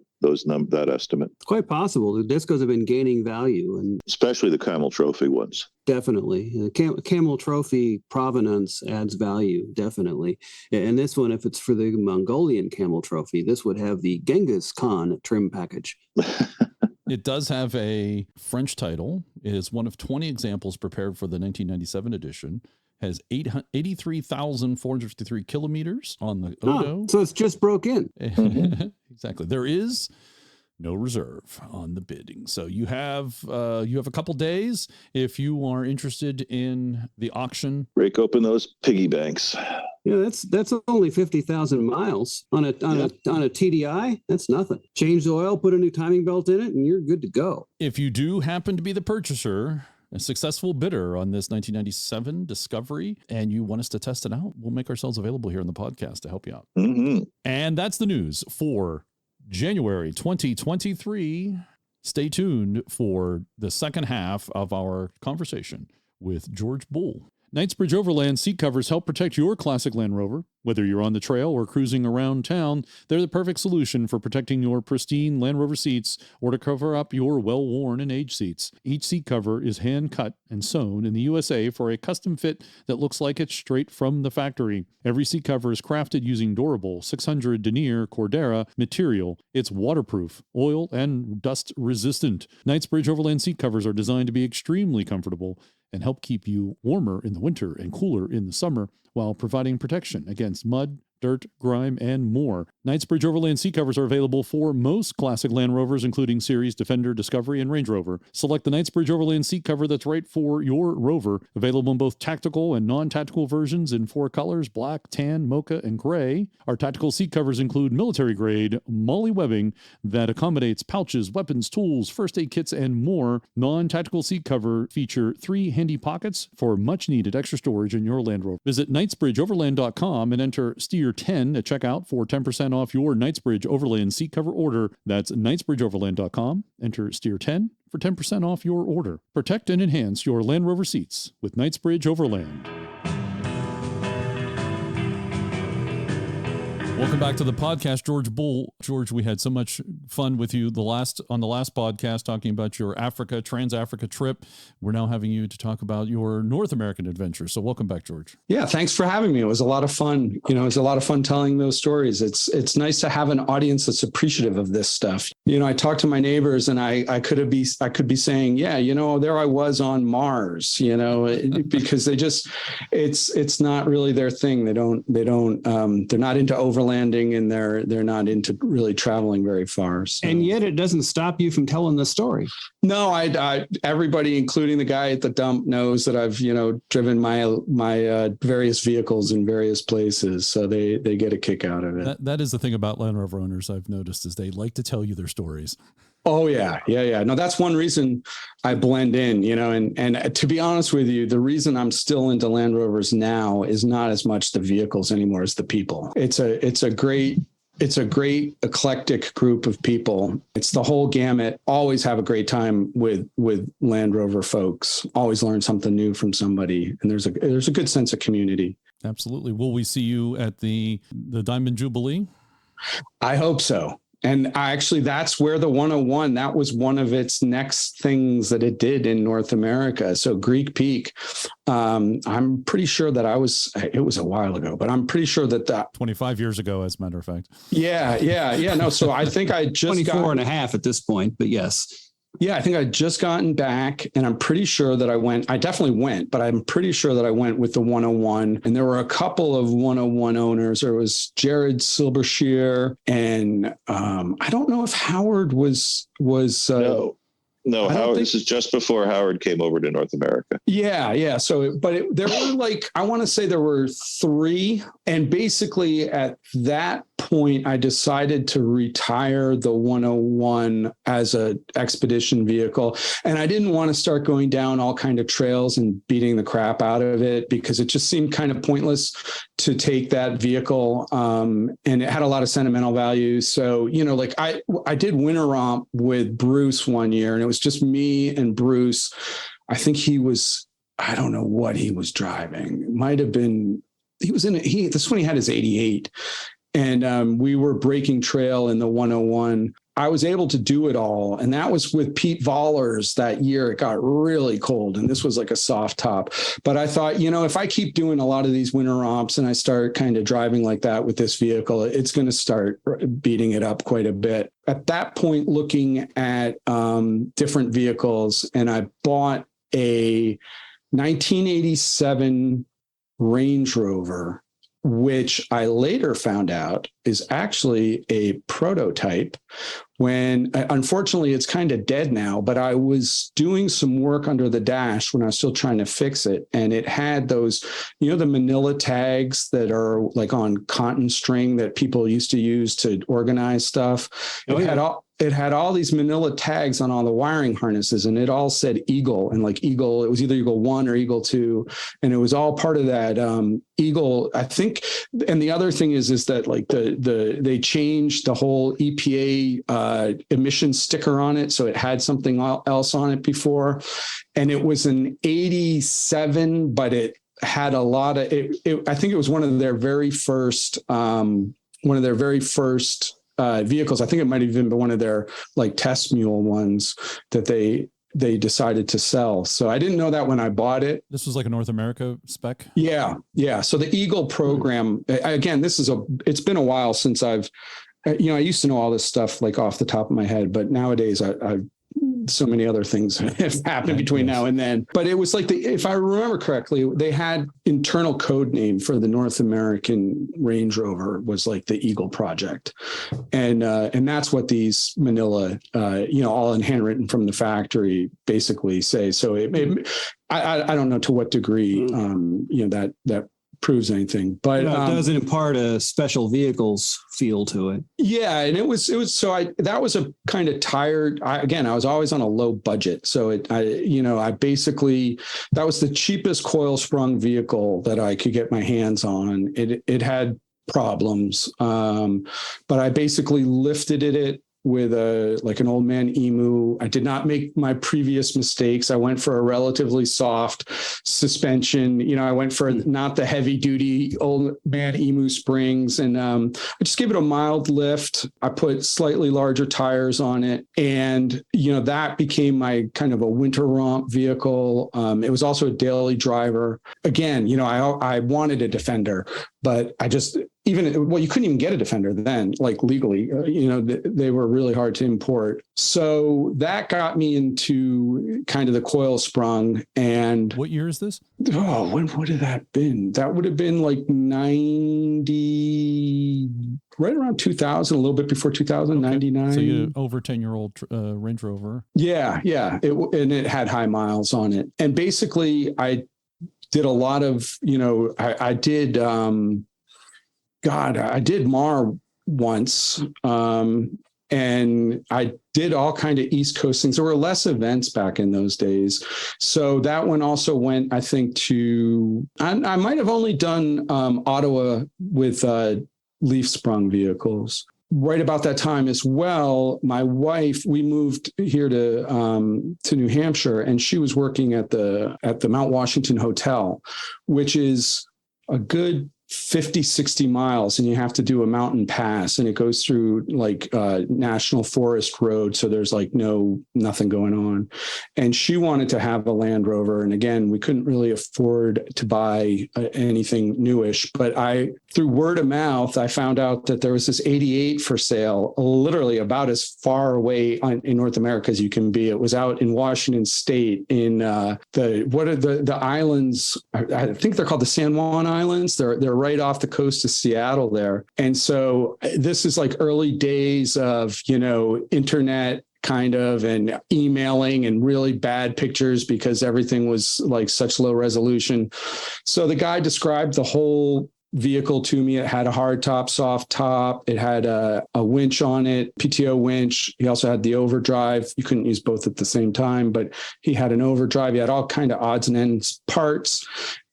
estimate. It's quite possible. The Discos have been gaining value, and especially the Camel Trophy ones. Definitely. Camel Trophy provenance adds value, definitely. And this one, if it's for the Mongolian Camel Trophy, this would have the Genghis Khan trim package. It does have a French title. It is one of 20 examples prepared for the 1997 edition. Has 83,453 kilometers on the Odo. So it's just broke in. Exactly. There is no reserve on the bidding. So you have a couple days if you are interested in the auction. Break open those piggy banks. Yeah, that's only 50,000 miles on a TDI. That's nothing. Change the oil, put a new timing belt in it, and you're good to go. If you do happen to be the purchaser, a successful bidder on this 1997 Discovery, and you want us to test it out, we'll make ourselves available here on the podcast to help you out. Mm-hmm. And that's the news for January 2023. Stay tuned for the second half of our conversation with George Bull. Knightsbridge Overland seat covers help protect your classic Land Rover. Whether you're on the trail or cruising around town, they're the perfect solution for protecting your pristine Land Rover seats or to cover up your well-worn and aged seats. Each seat cover is hand-cut and sewn in the USA for a custom fit that looks like it's straight from the factory. Every seat cover is crafted using durable 600 denier Cordura material. It's waterproof, oil, and dust resistant. Knightsbridge Overland seat covers are designed to be extremely comfortable and help keep you warmer in the winter and cooler in the summer while providing protection against mud, dirt, grime, and more. Knightsbridge Overland seat covers are available for most classic Land Rovers, including Series, Defender, Discovery, and Range Rover. Select the Knightsbridge Overland seat cover that's right for your Rover. Available in both tactical and non-tactical versions in 4 colors, black, tan, mocha, and gray. Our tactical seat covers include military-grade MOLLE webbing that accommodates pouches, weapons, tools, first aid kits, and more. Non-tactical seat cover feature 3 handy pockets for much-needed extra storage in your Land Rover. Visit knightsbridgeoverland.com and enter STEER 10 at checkout for 10% off your Knightsbridge Overland seat cover order. That's knightsbridgeoverland.com. Enter STEER 10 for 10% off your order. Protect and enhance your Land Rover seats with Knightsbridge Overland. Welcome back to the podcast, George Bull. George, we had so much fun with you on the last podcast talking about your Trans-Africa trip. We're now having you to talk about your North American adventure. So welcome back, George. Yeah, thanks for having me. It was a lot of fun. It was a lot of fun telling those stories. It's nice to have an audience that's appreciative of this stuff. I talk to my neighbors and I could be saying, yeah, there I was on Mars, because they just, it's not really their thing. They're not into overlanding, and they're not into really traveling very far. So. And yet it doesn't stop you from telling the story. No, everybody, including the guy at the dump, knows that I've, driven my various vehicles in various places. So they get a kick out of it. That is the thing about Land Rover owners I've noticed is they like to tell you their stories. Oh, yeah. No, that's one reason I blend in, and to be honest with you, the reason I'm still into Land Rovers now is not as much the vehicles anymore as the people. It's a great eclectic group of people. It's the whole gamut. Always have a great time with Land Rover folks. Always learn something new from somebody. And there's a good sense of community. Absolutely. Will we see you at the Diamond Jubilee? I hope so. And that's where the 101, that was one of its next things that it did in North America. So Greek Peak, I'm pretty sure that it was a while ago, but I'm pretty sure that 25 years ago, as a matter of fact. Yeah. No, so I think I just 24 and a half at this point, but yes. Yeah, I think I'd just gotten back, and I'm pretty sure that I definitely went, but I'm pretty sure that I went with the 101. And there were a couple of 101 owners. There was Jared Silbershear, and I don't know if Howard was No, Howard. This is just before Howard came over to North America. Yeah. So, there were I want to say there were 3. And basically at that point, I decided to retire the 101 as a expedition vehicle. And I didn't want to start going down all kind of trails and beating the crap out of it, because it just seemed kind of pointless to take that vehicle. And it had a lot of sentimental value. So, I did winter romp with Bruce one year, and it was just me and Bruce. I think I don't know what he was driving. It might have been, this one he had his 88. And we were breaking trail in the 101. I was able to do it all. And that was with Pete Vollers that year. It got really cold, and this was like a soft top. But I thought, if I keep doing a lot of these winter romps and I start kind of driving like that with this vehicle, it's going to start beating it up quite a bit. At that point, looking at different vehicles, and I bought a 1987 Range Rover, which I later found out is actually a prototype. When unfortunately it's kind of dead now, but I was doing some work under the dash when I was still trying to fix it. And it had those, the manila tags that are like on cotton string that people used to use to organize stuff. It had all these manila tags on all the wiring harnesses, and it all said Eagle, and like Eagle, it was either Eagle 1 or Eagle 2. And it was all part of that Eagle, I think. And the other thing is that like they changed the whole EPA emission sticker on it. So it had something else on it before. And it was an 87, but it had a lot of I think it was one of their very first vehicles. I think it might have even been one of their like test mule ones that they decided to sell. So I didn't know that when I bought it. This was like a North America spec. Yeah. So the Eagle program, again, it's been a while since I used to know all this stuff like off the top of my head, but nowadays I've so many other things have happened between now and then. But it was like if I remember correctly, they had internal code name for the North American Range Rover was like the Eagle Project. And that's what these manila, all in handwritten from the factory basically say. So I don't know to what degree, that proves anything, but it doesn't impart a special vehicles feel to it. Yeah. And it was, so that was a kind of tired, I was always on a low budget. So I basically, that was the cheapest coil sprung vehicle that I could get my hands on. It had problems. But I basically lifted it with an old man Emu. I did not make my previous mistakes. I went for a relatively soft suspension. I went for not the heavy duty old man Emu springs, and I just gave it a mild lift. I put slightly larger tires on it, and that became my kind of a winter romp vehicle. It was also a daily driver. Again, I wanted a Defender, but you couldn't even get a Defender then, like legally. They were really hard to import. So that got me into kind of the coil sprung. And what year is this? Oh, when would have that been? That would have been like 90, right around 2000, a little bit before 2000, okay. 99. So you over 10-year-old Range Rover. Yeah. And it had high miles on it. And basically I did a lot of, I did MAR once, and I did all kind of East Coast things. There were less events back in those days. So that one also went, I think, to, I might have only done Ottawa with leaf sprung vehicles. Right about that time as well, my wife, we moved here to New Hampshire, and she was working at the Mount Washington Hotel, which is a good 50, 60 miles, and you have to do a mountain pass, and it goes through like National Forest Road. So there's like nothing going on. And she wanted to have a Land Rover. And again, we couldn't really afford to buy anything newish, but through word of mouth, I found out that there was this 88 for sale, literally about as far away in North America as you can be. It was out in Washington State in the islands. I think they're called the San Juan Islands. They're right off the coast of Seattle there. And so this is like early days of, internet kind of, and emailing and really bad pictures because everything was like such low resolution. So the guy described the whole vehicle to me. It had a hard top, soft top. It had a winch on it, PTO winch. He also had the overdrive. You couldn't use both at the same time, but he had an overdrive. He had all kind of odds and ends parts.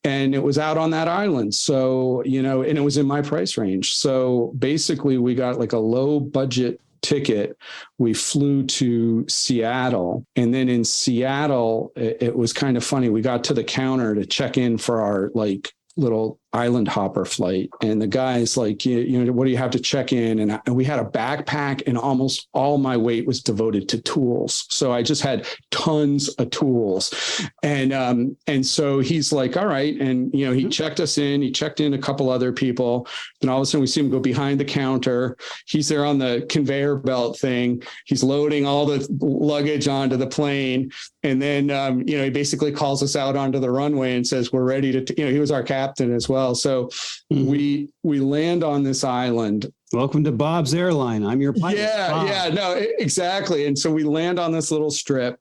And it was out on that island. So, and it was in my price range. So basically we got like a low budget ticket. We flew to Seattle. And then in Seattle, it was kind of funny. We got to the counter to check in for our like little island hopper flight. And the guy's like, what do you have to check in? And we had a backpack, and almost all my weight was devoted to tools. So I just had tons of tools. And so he's like, all right. And, he checked us in, he checked in a couple other people. Then all of a sudden we see him go behind the counter. He's there on the conveyor belt thing. He's loading all the luggage onto the plane. And then, he basically calls us out onto the runway and says, we're ready to, he was our captain as well. So we land on this island. Welcome to Bob's Airline. I'm your pilot. Exactly. And so we land on this little strip,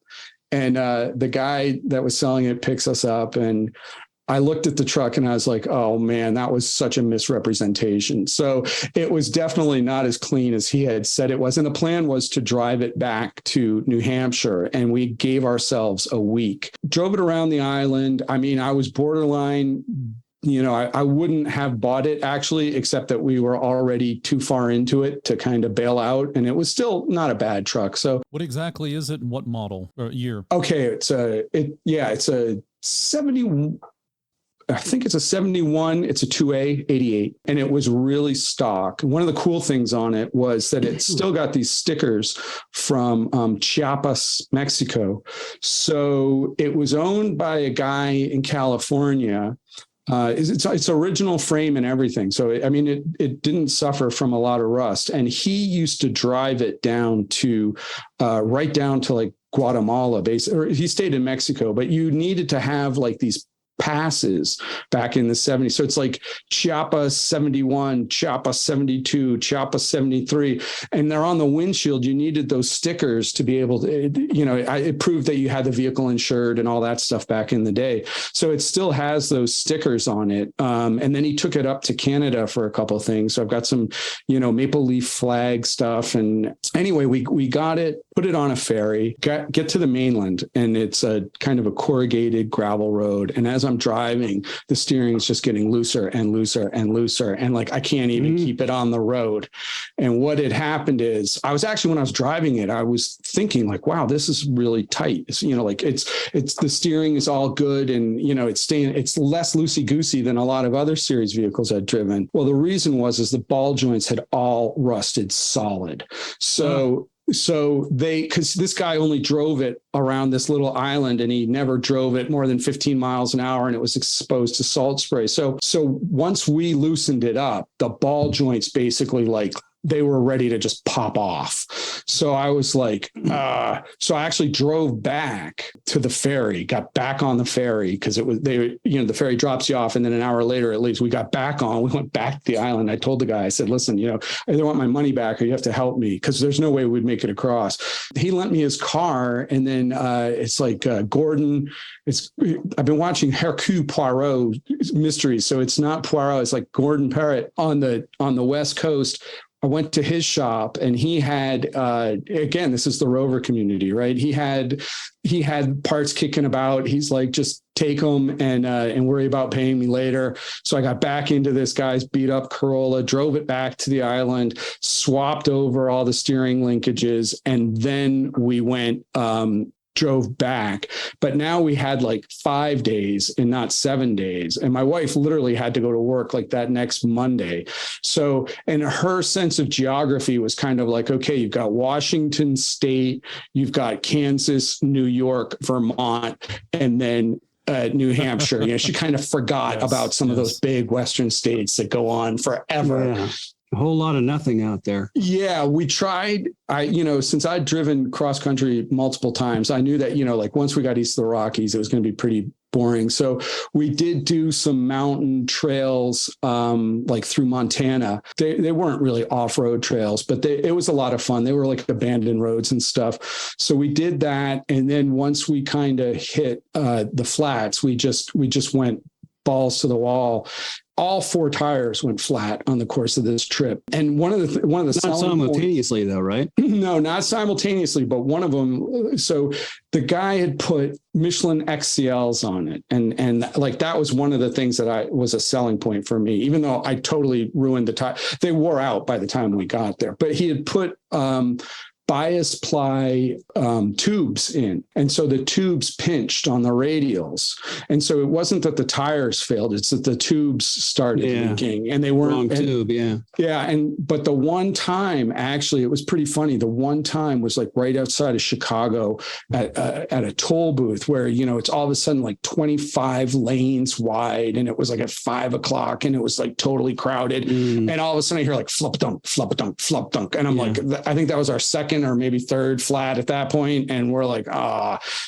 and the guy that was selling it picks us up, and I looked at the truck and I was like, oh man, that was such a misrepresentation. So it was definitely not as clean as he had said it was. And the plan was to drive it back to New Hampshire, and we gave ourselves a week. Drove it around the island. I mean, I was borderline, I wouldn't have bought it actually, except that we were already too far into it to kind of bail out. And it was still not a bad truck. So what exactly is it, and what model or year? Okay. It's a 70. I think it's a 71. It's a 2A 88. And it was really stock. One of the cool things on it was that it still got these stickers from Chiapas, Mexico. So it was owned by a guy in California. It's original frame and everything. So, it didn't suffer from a lot of rust. And he used to drive it down to, right down to like Guatemala, or he stayed in Mexico, but you needed to have like these passes back in the 70s. So it's like Chiapas 71, Chiapas 72, Chiapas 73, and they're on the windshield. You needed those stickers to be able to, it proved that you had the vehicle insured and all that stuff back in the day. So it still has those stickers on it. And then he took it up to Canada for a couple of things. So I've got some, maple leaf flag stuff. And anyway, we got it, put it on a ferry, get to the mainland, and it's a kind of a corrugated gravel road. And as as I'm driving, the steering is just getting looser and looser and looser. And like, I can't even keep it on the road. And what had happened is when I was driving it, I was thinking like, wow, this is really tight. It's, like it's the steering is all good. And, it's less loosey-goosey than a lot of other series vehicles I'd driven. Well, the reason is the ball joints had all rusted solid. So because this guy only drove it around this little island and he never drove it more than 15 miles an hour and it was exposed to salt spray. So once we loosened it up, the ball joints basically like they were ready to just pop off. So I was like, so I actually drove back to the ferry, got back on the ferry because the ferry drops you off and then an hour later it leaves. We got back on, we went back to the island. I told the guy, I said, listen, I either want my money back or you have to help me because there's no way we'd make it across. He lent me his car and then it's like Gordon. I've been watching Hercule Poirot mysteries. So it's not Poirot, it's like Gordon Parrott on the West Coast. I went to his shop and he had, again, this is the Rover community, right? He had parts kicking about. He's like, just take them and worry about paying me later. So I got back into this guy's beat up Corolla, drove it back to the island, swapped over all the steering linkages. And then we drove back, but now we had like 5 days and not 7 days. And my wife literally had to go to work like that next Monday. So, and her sense of geography was kind of like, okay, you've got Washington State, you've got Kansas, New York, Vermont, and then New Hampshire. She kind of forgot about some of those big Western states that go on forever. Yeah. A whole lot of nothing out there. Yeah, we tried. Since I'd driven cross country multiple times, I knew that, like once we got east of the Rockies, it was going to be pretty boring. So we did do some mountain trails, like through Montana. They weren't really off-road trails, but it was a lot of fun. They were like abandoned roads and stuff. So we did that. And then once we kind of hit the flats, we just went balls to the wall. All 4 tires went flat on the course of this trip. And one of the not simultaneously though, right? No, not simultaneously, but one of them. So the guy had put Michelin XCLs on it. And like, that was one of the things that was a selling point for me, even though I totally ruined the tire. They wore out by the time we got there, but he had put, bias ply tubes in. And so the tubes pinched on the radials. And so it wasn't that the tires failed, it's that the tubes started leaking and they weren't. Wrong tube, yeah. Yeah. But the one time, actually, it was pretty funny. The one time was like right outside of Chicago at a toll booth where, it's all of a sudden like 25 lanes wide. And it was like at 5 o'clock and it was like totally crowded. And all of a sudden I hear like flop dunk, flop dunk, flop dunk. And I'm like, I think that was our second or maybe third flat at that point. And we're like,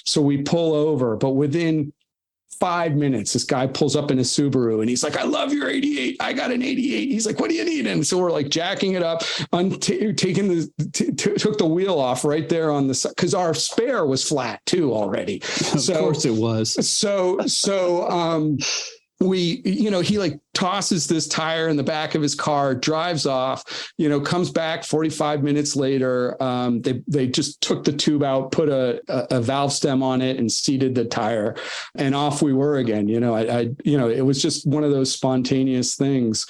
so we pull over, but within 5 minutes, this guy pulls up in a Subaru and he's like, I love your 88. I got an 88. He's like, what do you need? And so we're like jacking it up, took the wheel off right there on the side because our spare was flat too already. Of course it was. So we, he like tosses this tire in the back of his car, drives off, comes back 45 minutes later. They just took the tube out, put a valve stem on it and seated the tire and off we were again. It was just one of those spontaneous things.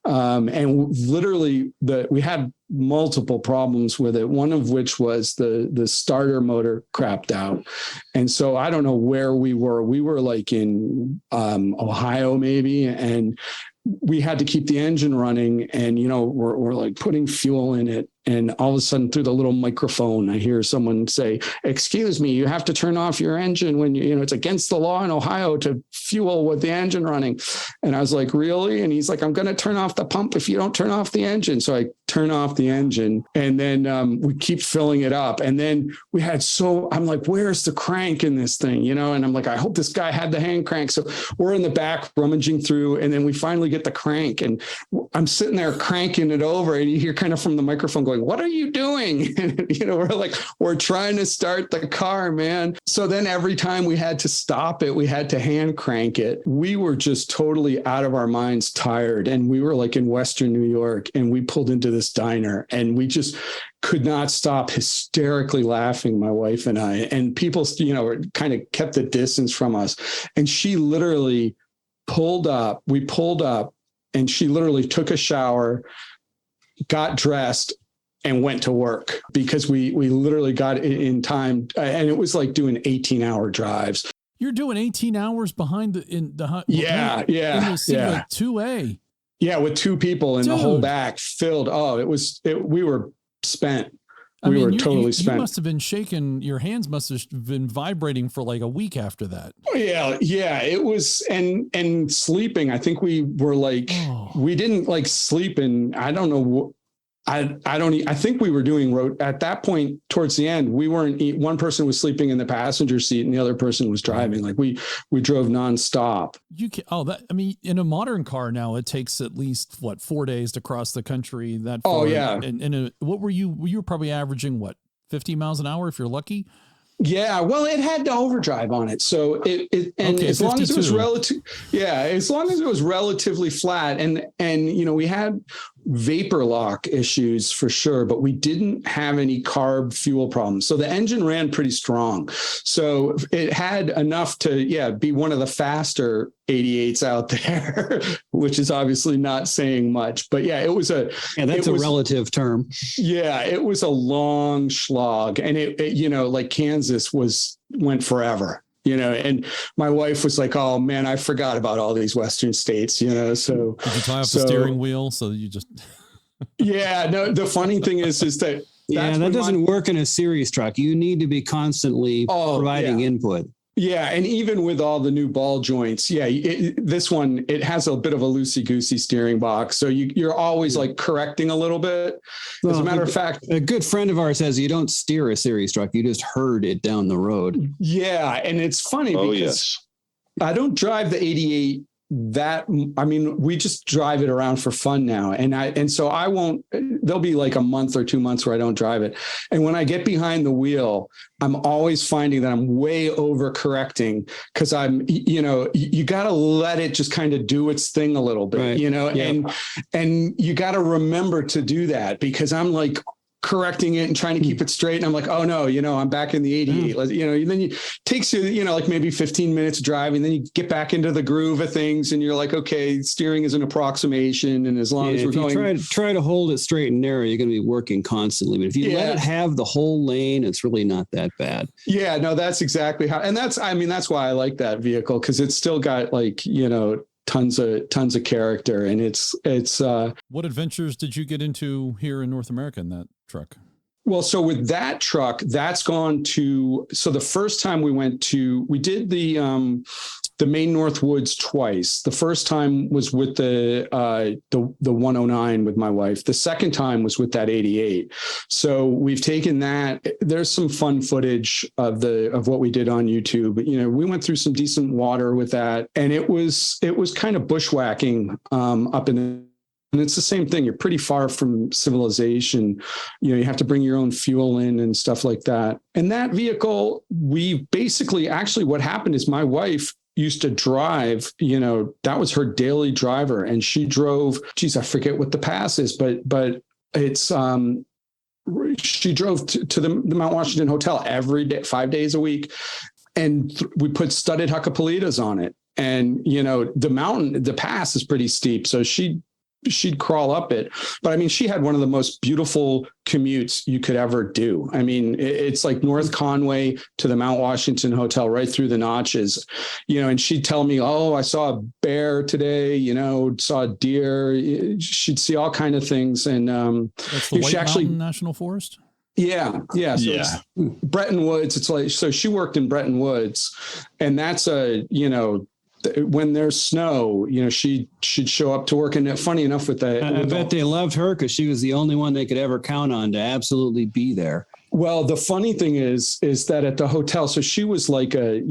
And literally we had multiple problems with it, one of which was the starter motor crapped out. And so I don't know where we were. We were like in Ohio maybe, and we had to keep the engine running and, we're like putting fuel in it. And all of a sudden through the little microphone, I hear someone say, excuse me, you have to turn off your engine when it's against the law in Ohio to fuel with the engine running. And I was like, really? And he's like, I'm going to turn off the pump if you don't turn off the engine. So I turn off the engine and then we keep filling it up. And then I'm like, where's the crank in this thing? And I'm like, I hope this guy had the hand crank. So we're in the back rummaging through and then we finally get the crank and I'm sitting there cranking it over and you hear kind of from the microphone going, like, what are you doing? And, we're like, we're trying to start the car, man. So then every time we had to stop it, we had to hand crank it. We were just totally out of our minds tired. And we were like in Western New York, and we pulled into this diner, and we just could not stop hysterically laughing, my wife and I. And people, kind of kept the distance from us. And she literally we pulled up, and she literally took a shower, got dressed, and went to work, because we literally got it in time. And it was like doing 18-hour drives. You're doing 18 hours behind Yeah. Like 2A. Yeah, with two people and the whole back filled. Oh, we were spent. We were totally spent. You must have been shaking. Your hands must have been vibrating for like a week after that. Yeah. It was, and sleeping. I think we were like, we didn't like sleep, and I don't know. I think we were doing at that point towards the end. We weren't. One person was sleeping in the passenger seat, and the other person was driving. Like we drove nonstop. In a modern car now, it takes at least 4 days to cross the country. That far. Oh yeah. And what were you? You were probably averaging 50 miles an hour if you're lucky. Yeah, well, it had the overdrive on it, so as long as it was relatively flat, and we had vapor lock issues for sure, but we didn't have any carb fuel problems. So the engine ran pretty strong, so it had enough to be one of the faster 88s out there, which is obviously not saying much, but that's a relative term. Yeah, it was a long slog, and it like Kansas went forever. And my wife was like, "Oh man, I forgot about all these Western states." So did you tie off the steering wheel? So you just yeah. No, the funny thing is that that doesn't work in a series truck. You need to be constantly providing input. Yeah, and even with all the new ball joints, this one, it has a bit of a loosey-goosey steering box, so you're always like correcting a little bit. As a matter of fact, a good friend of ours says you don't steer a series truck, you just herd it down the road. Yeah, and it's funny because I don't drive the 88 we just drive it around for fun now. And so I won't, there'll be like a month or 2 months where I don't drive it. And when I get behind the wheel, I'm always finding that I'm way over correcting, because you got to let it just kind of do its thing a little bit, and you got to remember to do that, because I'm like correcting it and trying to keep it straight. And I'm like, oh no, I'm back in the 88. Then it takes you, like maybe 15 minutes driving, then you get back into the groove of things, and you're like, okay, steering is an approximation. And as long as we're going, try to hold it straight and narrow, you're going to be working constantly. But if you let it have the whole lane, it's really not that bad. Yeah, no, that's exactly how, and that's why I like that vehicle, because it's still got tons of character, and it's what adventures did you get into here in North America in that truck? Well, so with that truck, that's gone to, so the first time we did the Maine North Woods twice. The first time was with the 109 with my wife. The second time was with that 88. So we've taken that. There's some fun footage of what we did on YouTube. We went through some decent water with that, and it was kind of bushwhacking up in the. And it's the same thing. You're pretty far from civilization. You have to bring your own fuel in and stuff like that. And that vehicle, we basically, actually what happened is my wife used to drive, that was her daily driver. And she drove, I forget what the pass is, but it's, she drove to the Mount Washington Hotel every day, 5 days a week. And we put studded Huckapolitas on it. And, the pass is pretty steep. So she'd crawl up it. But she had one of the most beautiful commutes you could ever do. It's like North Conway to the Mount Washington Hotel, right through the notches, and she'd tell me, oh, I saw a bear today, saw a deer. She'd see all kinds of things. And that's the White Mountain National Forest? Yeah. So Bretton Woods. It's like, so she worked in Bretton Woods, and that's when there's snow, she'd show up to work. And funny enough with that, I bet they loved her, because she was the only one they could ever count on to absolutely be there. Well, the funny thing is that at the hotel, so she was like an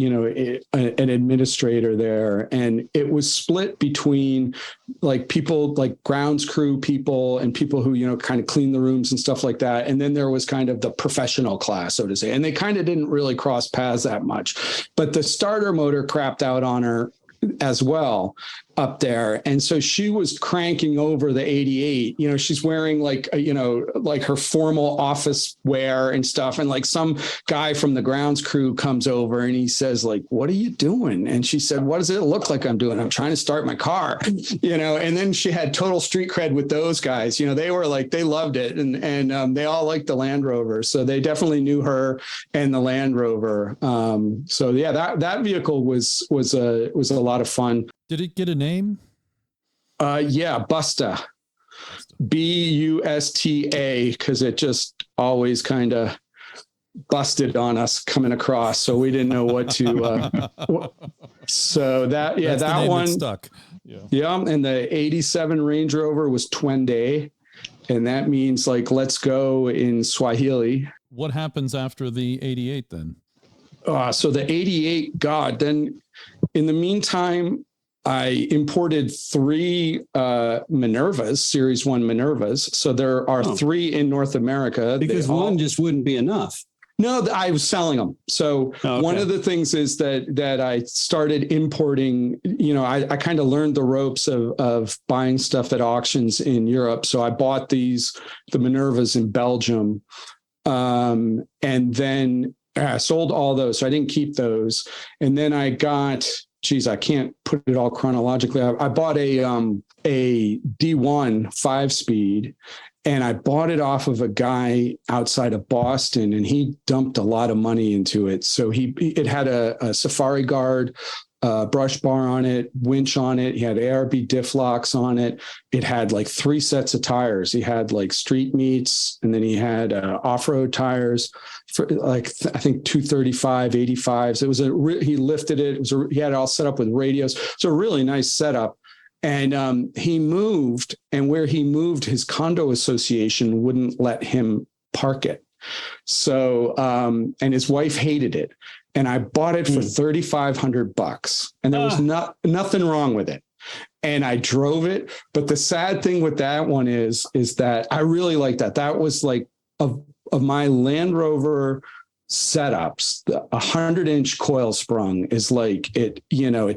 administrator there, and it was split between like people like grounds crew people and people who, kind of clean the rooms and stuff like that. And then there was kind of the professional class, so to say, and they kind of didn't really cross paths that much, but the starter motor crapped out on her as well up there. And so she was cranking over the 88, she's wearing like her formal office wear and stuff. And like some guy from the grounds crew comes over and he says like, what are you doing? And she said, what does it look like I'm doing? I'm trying to start my car, and then she had total street cred with those guys. They were like, they loved it. And they all liked the Land Rover. So they definitely knew her and the Land Rover. So yeah, that vehicle was a lot of fun. Did it get a name? Yeah, Busta. Busta, because it just always kind of busted on us coming across, so we didn't know what to. So that one stuck. Yeah, and the 87 Range Rover was Twende, and that means like let's go in Swahili. What happens after the 88 then? So the 88, then in the meantime, I imported 3 Minervas, Series 1 Minervas. So there are 3 in North America. Because one just wouldn't be enough. No, I was selling them. So one of the things is that I started importing, I kind of learned the ropes of buying stuff at auctions in Europe. So I bought the Minervas in Belgium, and then I sold all those. So I didn't keep those. And then I got... I can't put it all chronologically. I bought a D1 5-speed, and I bought it off of a guy outside of Boston, and he dumped a lot of money into it. So it had a Safari Guard, brush bar on it, winch on it. He had ARB diff locks on it. It had like 3 sets of tires. He had like street meets, and then he had off-road tires for like, I think 235, 85s. It was he lifted it. He had it all set up with radios. It's a really nice setup. And he moved, and where he moved, his condo association wouldn't let him park it. So, and his wife hated it. And I bought it for $3,500, and there was nothing wrong with it. And I drove it. But the sad thing with that one is that I really like that. That was like of my Land Rover setups, the 100-inch coil sprung is like it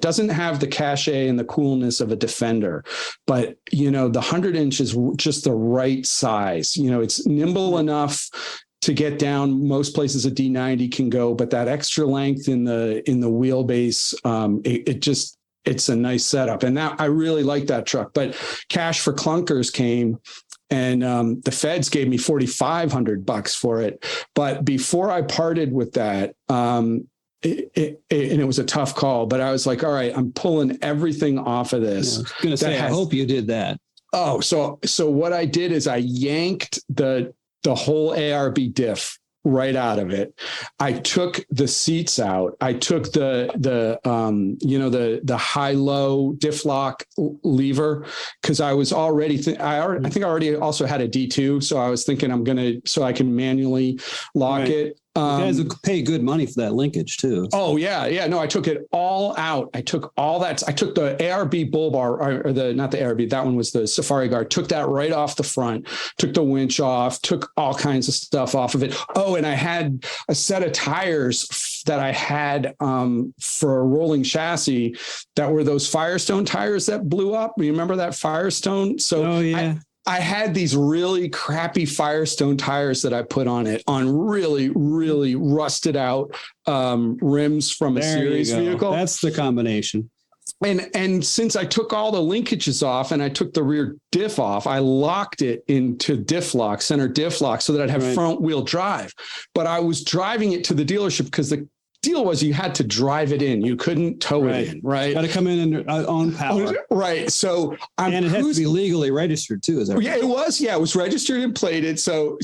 doesn't have the cachet and the coolness of a Defender, but the 100-inch is just the right size. It's nimble enough to get down most places a D90 can go, but that extra length in the wheelbase, it's a nice setup. And that I really like that truck. But Cash for Clunkers came, and the feds gave me $4,500 for it. But before I parted with that, and it was a tough call, but I was like, all right, I'm pulling everything off of this. Yeah, I was going to say, I hope you did that. Oh, so what I did is I yanked the whole ARB diff right out of it. I took the seats out. I took the high-low diff lock lever, because I was already, I think I already also had a D2. So I was thinking so I can manually lock it. You guys would pay good money for that linkage too. Oh yeah. Yeah. No, I took it all out. I took all that. I took the ARB bull bar, or not the ARB. That one was the Safari Guard. Took that right off the front, took the winch off, took all kinds of stuff off of it. Oh, and I had a set of tires that I had for a rolling chassis that were those Firestone tires that blew up. You remember that Firestone? So I had these really crappy Firestone tires that I put on it on really, really rusted out rims from a series vehicle. That's the combination. And since I took all the linkages off and I took the rear diff off, I locked it into center diff lock, so that I'd have front wheel drive. But I was driving it to the dealership because the deal was you had to drive it in. You couldn't tow it in, right? Got to come in on power. Right. So and it has to be legally registered too. Is that right? Yeah, it was. Yeah, it was registered and plated. So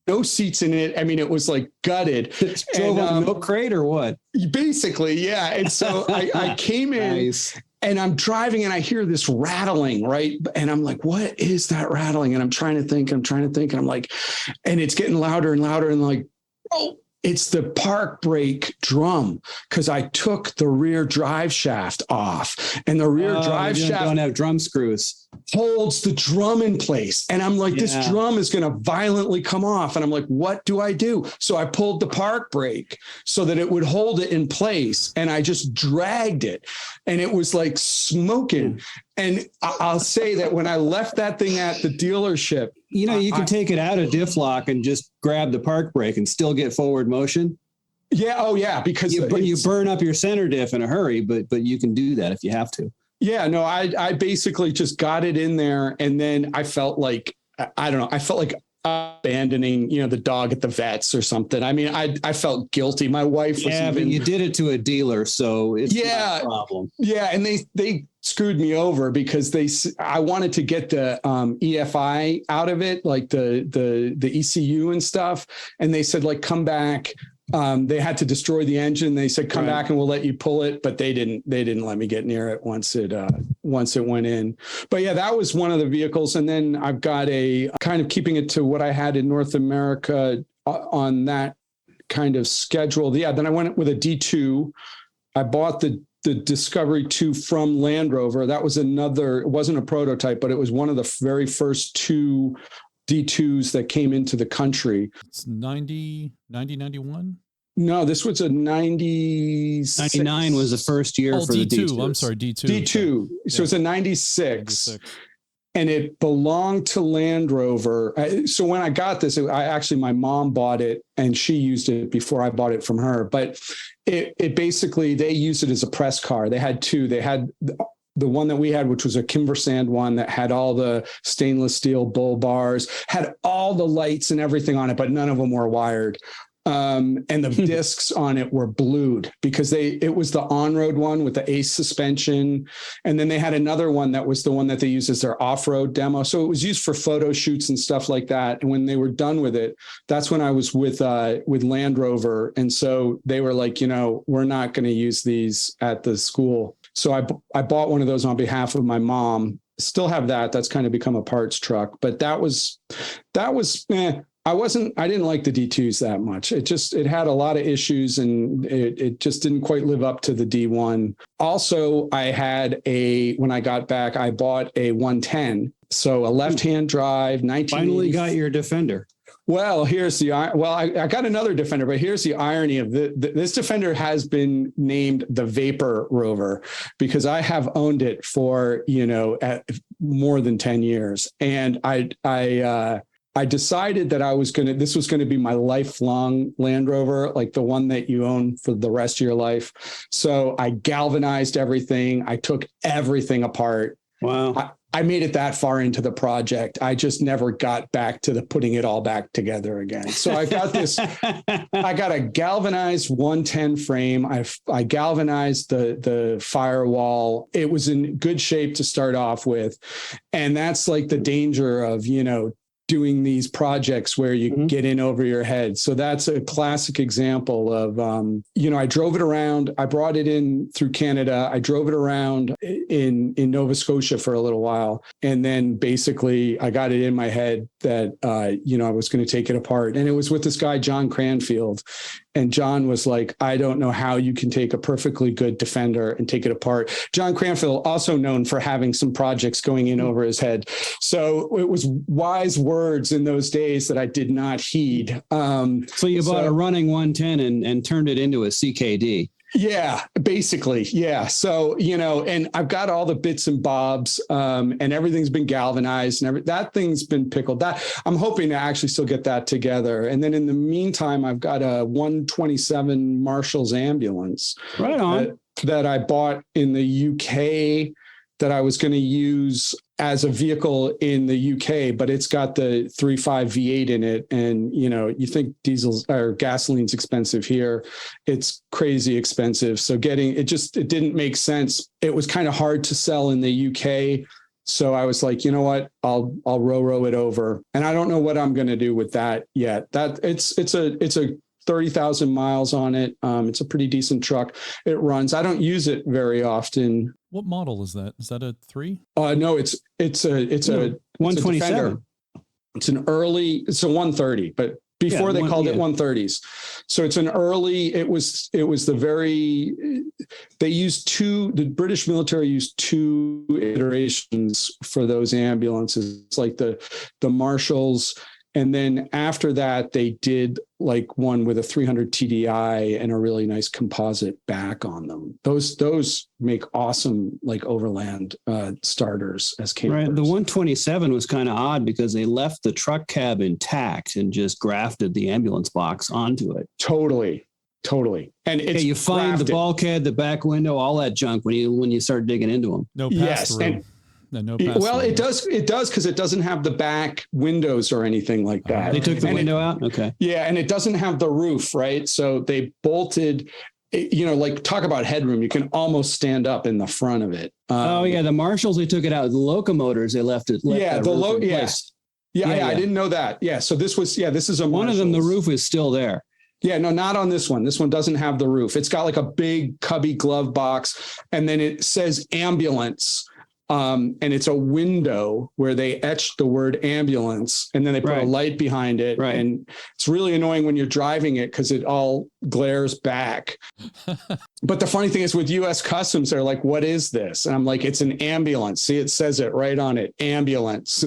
no seats in it. I mean, it was like gutted. Drove on a milk crate or what? Basically, yeah. And so I came in And I'm driving and I hear this rattling, right? And I'm like, what is that rattling? And I'm trying to think. And I'm like, and it's getting louder and louder. And like, oh, it's the park brake drum, because I took the rear drive shaft off, and the rear drive shaft don't have drum screws, holds the drum in place. And I'm like, this drum is going to violently come off. And I'm like, what do I do? So I pulled the park brake so that it would hold it in place. And I just dragged it, and it was like smoking. And I'll say that when I left that thing at the dealership, you can take it out of diff lock and just grab the park brake and still get forward motion. Yeah. Oh yeah. Because you burn up your center diff in a hurry, but you can do that if you have to. Yeah, no, I basically just got it in there, and then I felt like, I don't know, I felt like abandoning, the dog at the vets or something. I mean, I felt guilty. My wife was but you did it to a dealer, so it's not a problem. Yeah, and they screwed me over because I wanted to get the EFI out of it, like the ECU and stuff, and they said, like, come back. They had to destroy the engine. They said, come back and we'll let you pull it. But they didn't let me get near it once it went in. But yeah, that was one of the vehicles. And then I've got a kind of keeping it to what I had in North America on that kind of schedule. Yeah. Then I went with a D2. I bought the Discovery 2 from Land Rover. That was it wasn't a prototype, but it was one of the very first two D2s that came into the country. It's 91? No, this was a 96. 99 was the first year for D2. the D2. I'm sorry, D2. D2. So it's a 96. And it belonged to Land Rover. So when I got this, my mom bought it and she used it before I bought it from her. But it basically, they used it as a press car. They had two. They had the one that we had, which was a Kimbersand one that had all the stainless steel bull bars, had all the lights and everything on it, but none of them were wired. And the discs on it were blued because it was the on-road one with the ACE suspension. And then they had another one that was the one that they used as their off-road demo. So it was used for photo shoots and stuff like that. And when they were done with it, that's when I was with Land Rover. And so they were like, we're not going to use these at the school. So I bought one of those on behalf of my mom. Still have that. That's kind of become a parts truck. But that was I didn't like the D2s that much. It had a lot of issues, and it just didn't quite live up to the D1. Also, when I got back, I bought a 110. So a left-hand drive, 1980. Finally got your Defender. Well, I got another Defender, but here's the irony of this Defender has been named the Vapor Rover because I have owned it for, more than 10 years. And I decided that this was going to be my lifelong Land Rover, like the one that you own for the rest of your life. So I galvanized everything. I took everything apart. Wow. I made it that far into the project. I just never got back to putting it all back together again. So I got I got a galvanized 110 frame. I galvanized the firewall. It was in good shape to start off with. And that's like the danger of, doing these projects where you get in over your head. So that's a classic example of, I drove it around. I brought it in through Canada. I drove it around in Nova Scotia for a little while. And then basically I got it in my head that, I was going to take it apart. And it was with this guy, John Cranfield. And John was like, I don't know how you can take a perfectly good Defender and take it apart. John Cranfield, also known for having some projects going in over his head. So it was wise words in those days that I did not heed. So you bought a running 110 and turned it into a CKD. Yeah, basically. Yeah. So, and I've got all the bits and bobs, and everything's been galvanized and that thing's been pickled. I'm hoping to actually still get that together. And then in the meantime, I've got a 127 Marshall's ambulance. Right on. That I bought in the UK that I was going to use as a vehicle in the UK, but it's got the 3.5 V8 in it. And, you think diesels or gasoline's expensive here. It's crazy expensive. So it didn't make sense. It was kind of hard to sell in the UK. So I was like, you know what, I'll row it over. And I don't know what I'm going to do with that yet. It's a 30,000 miles on it. It's a pretty decent truck. It runs. I don't use it very often. What model is that? Is that a 3? No, it's a 127. It's a 130, but before they called it 130s. So it's an early, it was they used the British military used 2 iterations for those ambulances. It's like the Marshalls. And then after that, they did like one with a 300 TDI and a really nice composite back on them. Those make awesome like overland starters as campers. Right. The 127 was kind of odd because they left the truck cab intact and just grafted the ambulance box onto it. Totally. And it's you find the bulkhead, the back window, all that junk when you start digging into them. No pass through. Well, it does because it doesn't have the back windows or anything like that. They took the window out? Okay. Yeah, and it doesn't have the roof, right? So they bolted, like talk about headroom. You can almost stand up in the front of it. The Marshalls, they took it out. The locomotors, they left it. I didn't know that. Yeah, so this is a Marshalls. One of them, the roof is still there. Yeah, no, not on this one. This one doesn't have the roof. It's got like a big cubby glove box, and then it says ambulance. And it's a window where they etched the word ambulance, and then they put a light behind it. Right. And it's really annoying when you're driving it because it all glares back. But the funny thing is with US Customs, they're like, what is this? And I'm like, it's an ambulance. See, it says it right on it. Ambulance.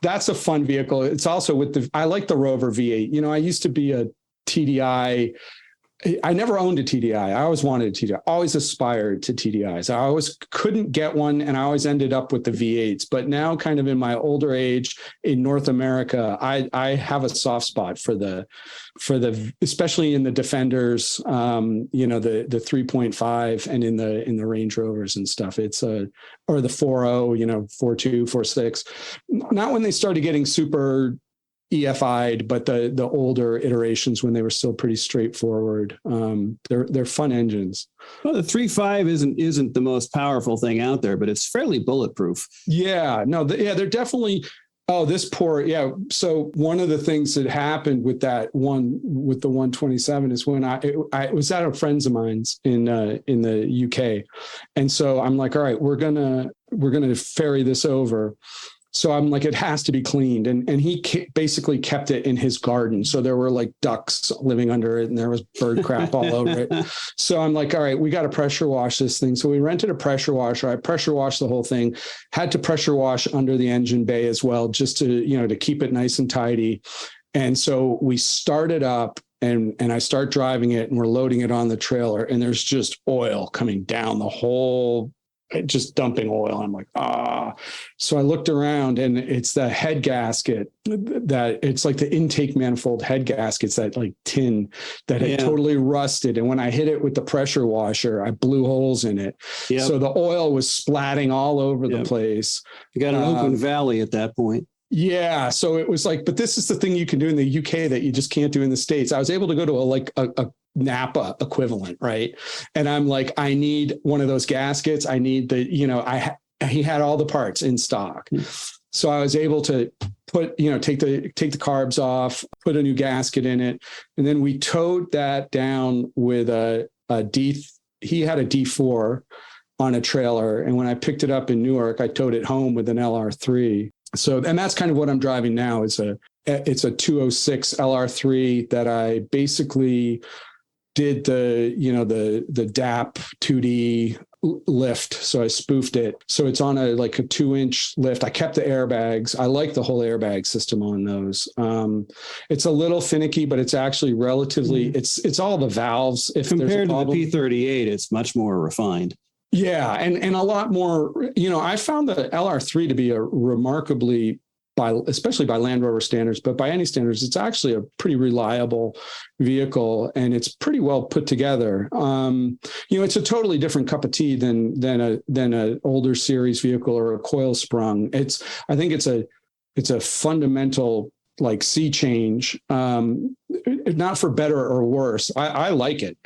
That's a fun vehicle. It's also I like the Rover V8. I used to be a TDI. I never owned a TDI. I always wanted a TDI. I always aspired to TDIs. I always couldn't get one, and I always ended up with the V8s. But now, kind of in my older age in North America, I have a soft spot for the especially in the Defenders, the 3.5, and in the Range Rovers and stuff. It's or the 4.0, 4.2, 4.6. Not when they started getting super EFI'd, but the older iterations when they were still pretty straightforward. They're fun engines. Well, the 3.5 isn't the most powerful thing out there, but it's fairly bulletproof. Yeah, no, they're definitely. Oh, this poor, yeah. So one of the things that happened with that one, with the 127, is when I was at a friend's of mine's in the UK, and so I'm like, all right, we're gonna ferry this over. So I'm like, it has to be cleaned. And he basically kept it in his garden. So there were like ducks living under it, and there was bird crap all over it. So I'm like, all right, we got to pressure wash this thing. So we rented a pressure washer. I pressure washed the whole thing, had to pressure wash under the engine bay as well, just to keep it nice and tidy. And so we started up, and I start driving it, and we're loading it on the trailer, and there's just oil coming down the whole, just dumping oil. I'm like, So I looked around, and it's the head gasket that it's like the intake manifold head gaskets, that like tin that had totally rusted. And when I hit it with the pressure washer, I blew holes in it. Yep. So the oil was splatting all over the place. You got an open valley at that point. Yeah. So it was like, but this is the thing you can do in the UK that you just can't do in the States. I was able to go to a Napa equivalent, right? And I'm like, I need one of those gaskets. I need he had all the parts in stock. So I was able to take the carbs off, put a new gasket in it. And then we towed that down with he had a D4 on a trailer. And when I picked it up in Newark, I towed it home with an LR3. So, and that's kind of what I'm driving now. It's a 206 LR3 that I basically did the DAP 2D lift. So I spoofed it. So it's on a 2-inch lift. I kept the airbags. I like the whole airbag system on those. It's a little finicky, but it's actually relatively, it's all the valves. If compared to the P38, it's much more refined. Yeah. And a lot more, I found the LR3 to be a remarkably, especially by Land Rover standards, but by any standards, it's actually a pretty reliable vehicle, and it's pretty well put together. It's a totally different cup of tea than a older series vehicle or a coil sprung. I think it's a fundamental sea change, not for better or worse. I like it.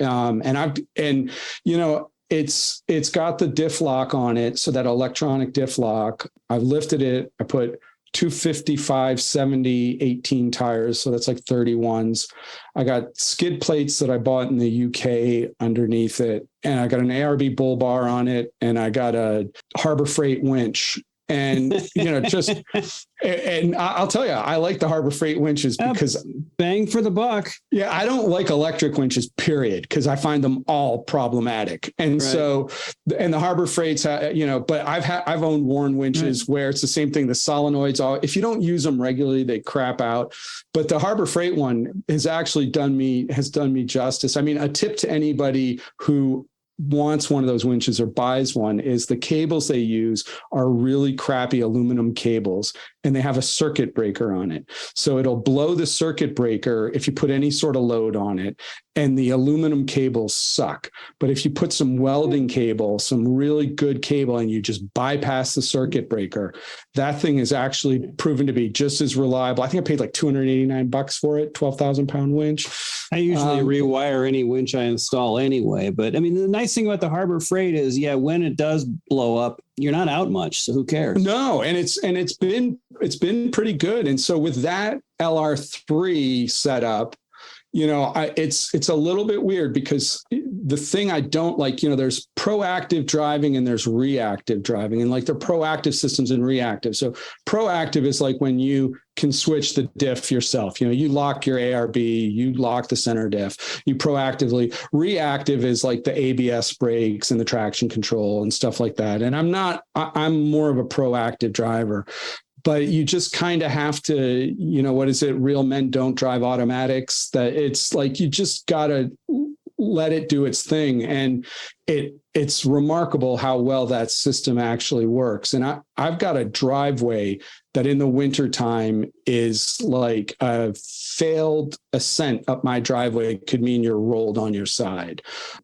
It's got the diff lock on it. So that electronic diff lock, I've lifted it. I put 255, 70, 18 tires. So that's like 31s. I got skid plates that I bought in the UK underneath it. And I got an ARB bull bar on it. And I got a Harbor Freight winch. And, and I'll tell you, I like the Harbor Freight winches because bang for the buck. Yeah. I don't like electric winches, period, because I find them all problematic. And so, and the Harbor Freights, but I've owned Warren winches where it's the same thing. The solenoids, if you don't use them regularly, they crap out. But the Harbor Freight one has actually done me justice. I mean, a tip to anybody who wants one of those winches or buys one is the cables they use are really crappy aluminum cables, and they have a circuit breaker on it. So it'll blow the circuit breaker if you put any sort of load on it, and the aluminum cables suck. But if you put some welding cable, some really good cable, and you just bypass the circuit breaker, that thing is actually proven to be just as reliable. I think I paid like $289 for it, 12,000 pound winch. I usually rewire any winch I install anyway. But I mean, the nice thing about the Harbor Freight is, when it does blow up, you're not out much. So who cares? No, and it's been pretty good. And so with that LR3 setup, it's a little bit weird because the thing I don't like, there's proactive driving and there's reactive driving, and like the proactive systems and reactive. So proactive is like when you can switch the diff yourself. You lock your ARB, you lock the center diff, you proactively. Reactive is like the ABS brakes and the traction control and stuff like that. And I'm more of a proactive driver. But you just kind of have to, what is it? Real men don't drive automatics. That it's like you just got to let it do its thing. And it's remarkable how well that system actually works. And I've got a driveway that in the wintertime is like a failed ascent up my driveway could mean you're rolled on your side.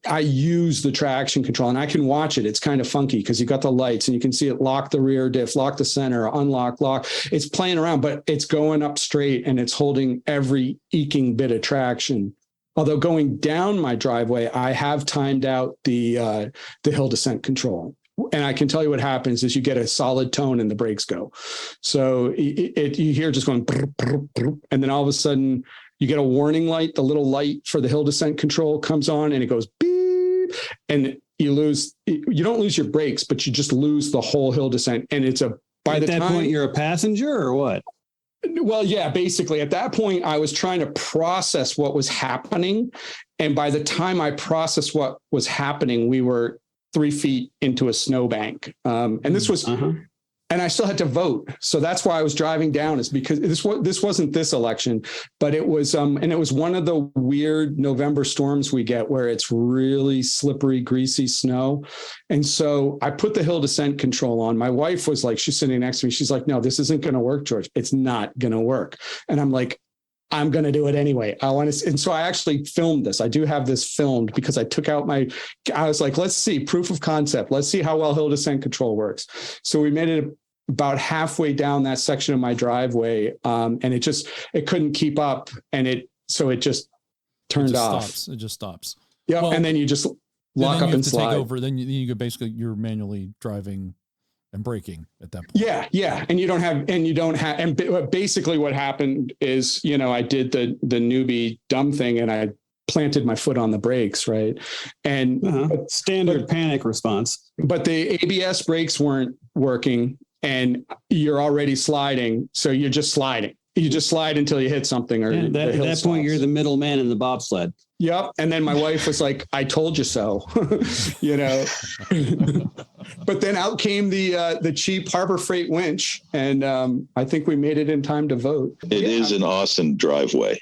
I use the traction control and I can watch it. It's kind of funky because you got the lights and you can see it lock the rear diff, lock the center, unlock, lock. It's playing around, but it's going up straight and it's holding every eking bit of traction. Although going down my driveway, I have timed out the hill descent control. And I can tell you what happens is you get a solid tone and the brakes go. So you hear just going, brr, brr, brr, and then all of a sudden you get a warning light. The little light for the hill descent control comes on and it goes beep, and you don't lose your brakes, but you just lose the whole hill descent. And at that point, you're a passenger or what? Well, yeah, basically at that point, I was trying to process what was happening. And by the time I processed what was happening, we were 3 feet into a snowbank. And this was, and I still had to vote. So that's why I was driving down, is because this wasn't this election, but it was, and it was one of the weird November storms we get where it's really slippery, greasy snow. And so I put the hill descent control on. My wife was like, she's sitting next to me. She's like, no, this isn't going to work, George. It's not going to work. And I'm like, I'm going to do it anyway. And so I actually filmed this. I do have this filmed because I took out I was like, let's see, proof of concept. Let's see how well hill descent control works. So we made it about halfway down that section of my driveway. And it couldn't keep up. And so it just turned off. It just stops. Yeah. Well, and then you just lock up and slide. Take over. Then you basically, you're manually driving and braking at that point. Yeah. And basically what happened is, I did the newbie dumb thing and I planted my foot on the brakes. Right. And standard panic response, but the ABS brakes weren't working and you're already sliding. So you're just sliding. You just slide until you hit something or at that point, you're the middle man in the bobsled. Yep. And then my wife was like, I told you so, but then out came the cheap Harbor Freight winch. And I think we made it in time to vote. It is an awesome driveway.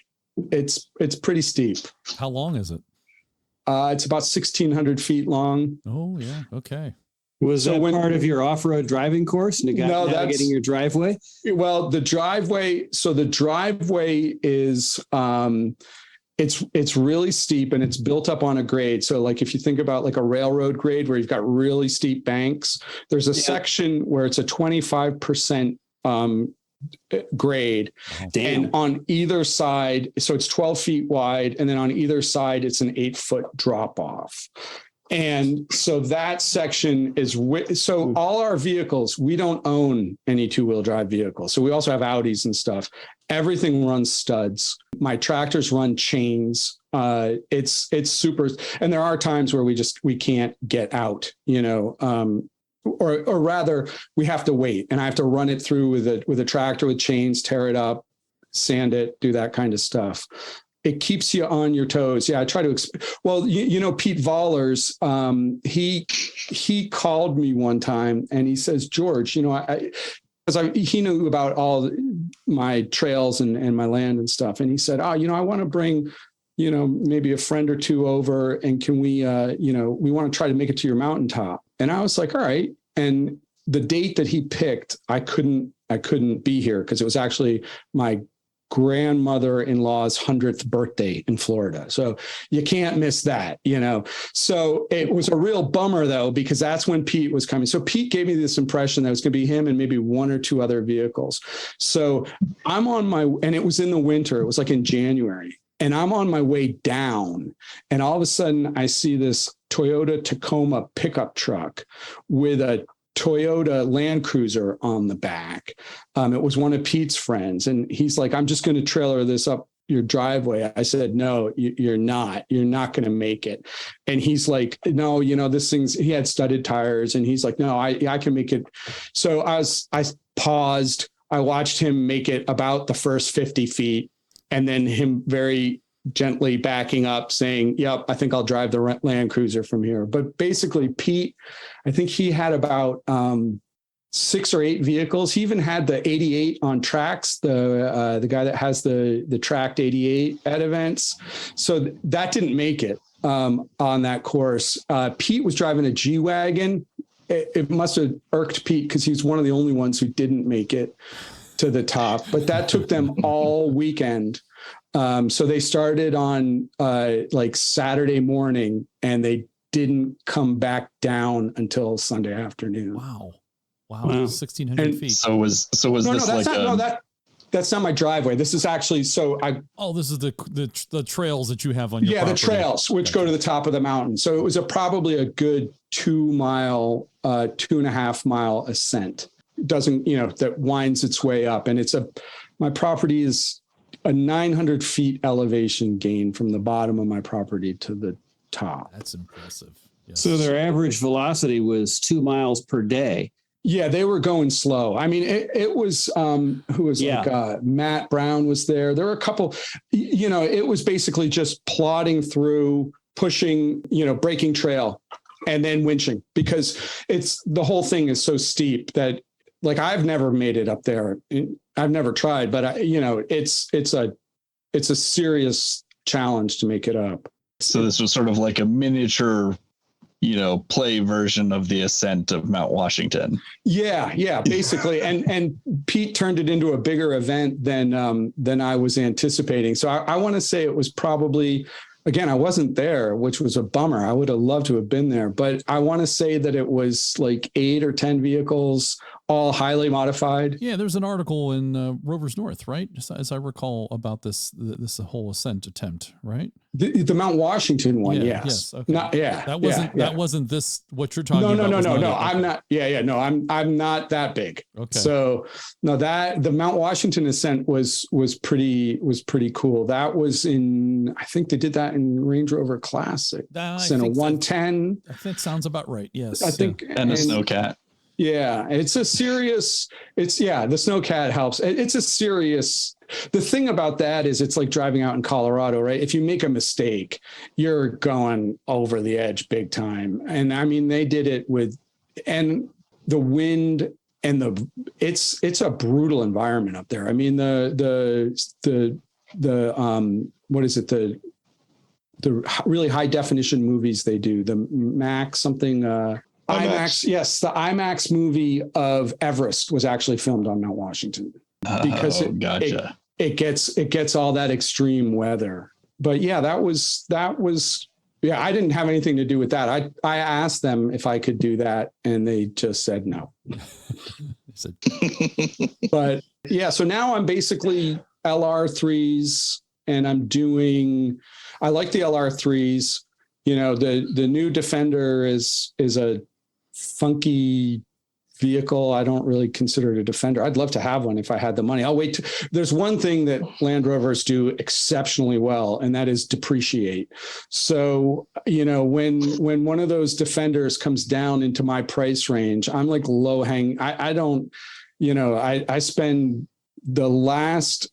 It's pretty steep. How long is it? It's about 1,600 feet long. Oh yeah. Okay. Was that part of your off-road driving course? Navigating your driveway? Well, the driveway is, it's really steep and it's built up on a grade. So like if you think about like a railroad grade where you've got really steep banks, there's a section where it's a 25% grade. And on either side, so it's 12 feet wide. And then on either side, it's an 8-foot drop off. And so that section is, so all our vehicles, we don't own any two-wheel drive vehicles. So we also have Audis and stuff. Everything runs studs. My tractors run chains. It's super. And there are times where we can't get out, or rather we have to wait, and I have to run it through with a tractor with chains, tear it up, sand it, do that kind of stuff. It keeps you on your toes. Yeah, I try to. Pete Vollers, he called me one time and he says, George, he knew about all my trails and my land and stuff. And he said, I want to bring, maybe a friend or two over, and can we, we want to try to make it to your mountaintop. And I was like, all right. And the date that he picked, I couldn't be here because it was actually my grandmother-in-law's 100th birthday in Florida. So you can't miss that, So it was a real bummer though, because that's when Pete was coming. So Pete gave me this impression that it was going to be him and maybe one or two other vehicles. So I'm and it was in the winter. It was like in January. And I'm on my way down. And all of a sudden I see this Toyota Tacoma pickup truck with a Toyota Land Cruiser on the back. It was one of Pete's friends. And he's like, I'm just going to trailer this up your driveway. I said, no, you're not going to make it. And he's like, no, this he had studded tires. And he's like, no, I can make it. So I paused. I watched him make it about the first 50 feet. And then him very gently backing up saying, yep, I think I'll drive the Land Cruiser from here. But basically Pete, I think he had about 6 or 8 vehicles. He even had the 88 on tracks, the guy that has the tracked 88 at events. So that didn't make it on that course. Pete was driving a G-Wagon. It must have irked Pete because he's one of the only ones who didn't make it to the top, but that took them all weekend. So they started on like Saturday morning and they didn't come back down until Sunday afternoon. Wow. 1,600 feet. So was that's not my driveway. This is actually, this is the trails that you have on your property. The trails, which go to the top of the mountain. So it was probably a good 2.5 mile ascent. It doesn't, that winds its way up. And my property is a 900 feet elevation gain from the bottom of my property to the top. That's impressive. Yes. So their average velocity was 2 miles per day. Yeah, they were going slow. I mean, it was, Matt Brown was there. There were a couple, it was basically just plodding through, pushing, breaking trail and then winching, because the whole thing is so steep that like, I've never made it up there. I've never tried, but it's a serious challenge to make it up. So this was sort of like a miniature, play version of the ascent of Mount Washington. Yeah, basically. and Pete turned it into a bigger event than I was anticipating. So I want to say it was probably, again, I wasn't there, which was a bummer. I would have loved to have been there, but I want to say that it was like 8 or 10 vehicles, all highly modified. Yeah, there's an article in Rovers North, right? As I recall about this whole ascent attempt, right? The Mount Washington one, yes. Okay. That wasn't this what you're talking about. No. I'm not. No, I'm not that big. Okay. So no, the Mount Washington ascent was pretty cool. That was I think they did that in Range Rover Classic. In a 110. I think sounds about right. Yes. I think and a Snowcat. Yeah, the Snowcat helps. It's a serious, the thing about that is it's like driving out in Colorado, right? If you make a mistake, you're going over the edge big time. And I mean, they did it and the wind and it's a brutal environment up there. I mean, the what is it? The really high definition movies they do, the Max something, IMAX, yes, the IMAX movie of Everest was actually filmed on Mount Washington because it gets all that extreme weather. But yeah, that was I didn't have anything to do with that. I asked them if I could do that, and they just said no. But yeah, so now I'm basically LR3s, and I like the LR3s. The new Defender is a funky vehicle. I don't really consider it a Defender. I'd love to have one if I had the money. I'll wait. There's one thing that Land Rovers do exceptionally well, and that is depreciate. So, when one of those Defenders comes down into my price range, I'm like low hang. I don't, I spend the last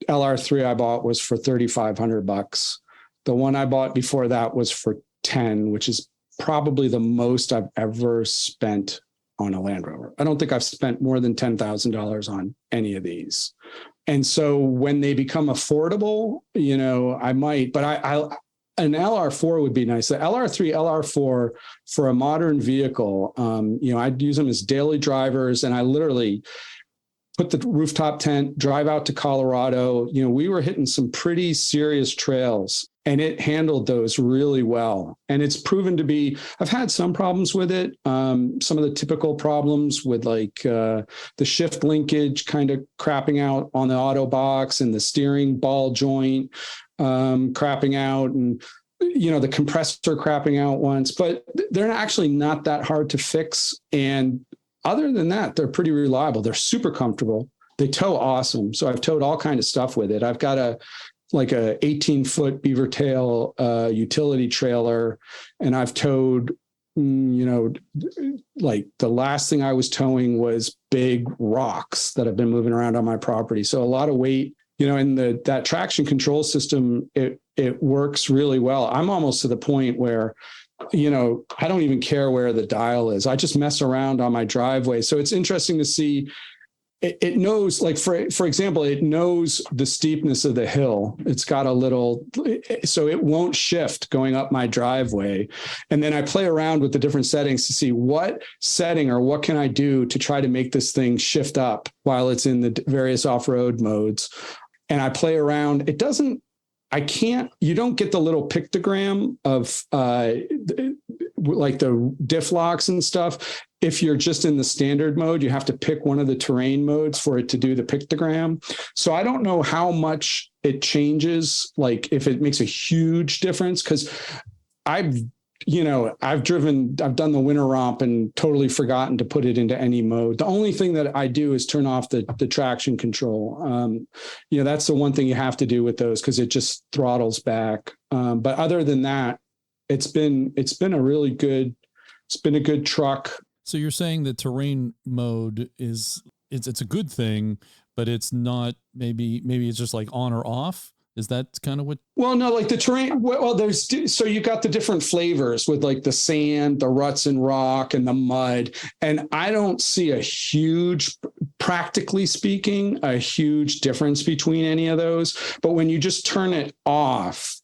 LR3 I bought was for $3,500. The one I bought before that was for 10, which is probably the most I've ever spent on a Land Rover. I don't think I've spent more than $10,000 on any of these. And so when they become affordable, I might, but an LR4 would be nice. The LR3, LR4 for a modern vehicle, I'd use them as daily drivers, and I literally put the rooftop tent, drive out to Colorado. We were hitting some pretty serious trails, and it handled those really well. And it's proven to be, I've had some problems with it. Some of the typical problems with the shift linkage kind of crapping out on the auto box, and the steering ball joint crapping out, and the compressor crapping out once, but they're actually not that hard to fix. And other than that, they're pretty reliable. They're super comfortable. They tow awesome. So I've towed all kinds of stuff with it. I've got a 18-foot beaver tail utility trailer, and I've towed, the last thing I was towing was big rocks that have been moving around on my property. So a lot of weight, and that traction control system, it works really well. I'm almost to the point where I don't even care where the dial is. I just mess around on my driveway. So it's interesting to see. It knows, for example, it knows the steepness of the hill. It's got a little, so it won't shift going up my driveway. And then I play around with the different settings to see what setting or what can I do to try to make this thing shift up while it's in the various off-road modes. And I play around. You don't get the little pictogram of the diff locks and stuff. If you're just in the standard mode, you have to pick one of the terrain modes for it to do the pictogram. So I don't know how much it changes, if it makes a huge difference, because I've done the winter romp and totally forgotten to put it into any mode. The only thing that I do is turn off the traction control. That's the one thing you have to do with those, because it just throttles back. But other than that, it's been a good truck. So you're saying that terrain mode it's a good thing, but it's not, maybe it's just like on or off. Is that kind of what? Well, no, the terrain. Well, so you got the different flavors with the sand, the ruts and rock, and the mud. And I don't see practically speaking, a huge difference between any of those. But when you just turn it off,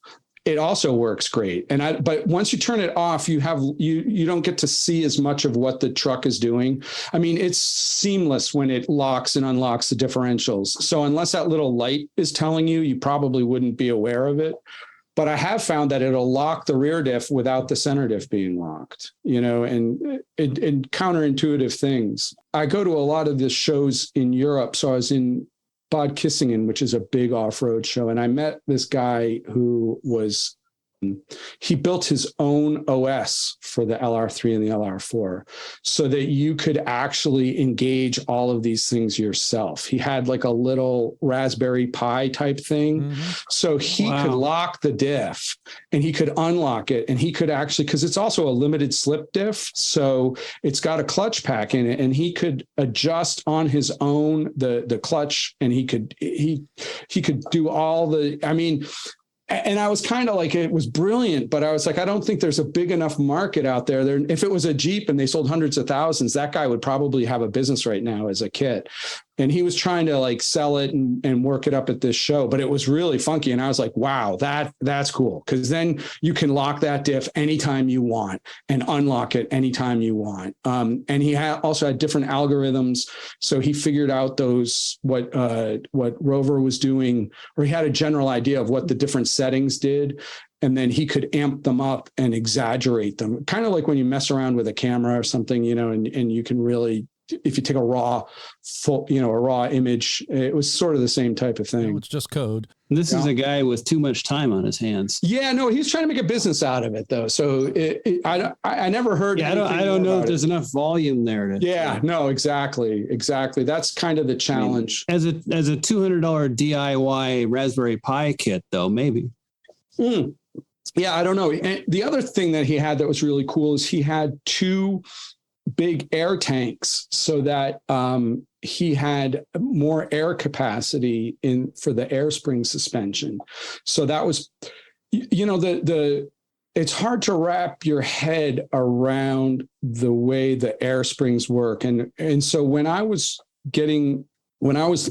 it also works great. But once you turn it off, you don't get to see as much of what the truck is doing. I mean, it's seamless when it locks and unlocks the differentials. So unless that little light is telling you, you probably wouldn't be aware of it. But I have found that it'll lock the rear diff without the center diff being locked, and counterintuitive things. I go to a lot of the shows in Europe. So I was in Bad Kissingen, which is a big off-road show. And I met this guy who he built his own OS for the LR3 and the LR4 so that you could actually engage all of these things yourself. He had a little Raspberry Pi type thing. Mm-hmm. So he could lock the diff and he could unlock it, and he could actually, because it's also a limited slip diff. So it's got a clutch pack in it, and he could adjust on his own the clutch, and he could do all and I was kind of it was brilliant, but I was I don't think there's a big enough market out there. If it was a Jeep and they sold hundreds of thousands, that guy would probably have a business right now as a kit. And he was trying to sell it and work it up at this show, but it was really funky. And I was wow, that's cool. Cause then you can lock that diff anytime you want and unlock it anytime you want. And he also had different algorithms. So he figured out what Rover was doing, or he had a general idea of what the different settings did. And then he could amp them up and exaggerate them. Kind of like when you mess around with a camera or something, and you can really if you take a raw image, it was sort of the same type of thing. It's just code. This is a guy with too much time on his hands. Yeah, no, he's trying to make a business out of it though. So I never heard. Yeah, I don't know if there's enough volume there. No, exactly. That's kind of the challenge. I mean, as a $200 DIY Raspberry Pi kit, though, maybe. Yeah, I don't know. And the other thing that he had that was really cool is he had 2 big air tanks, so that he had more air capacity for the air spring suspension. So that was, it's hard to wrap your head around the way the air springs work. And so when I was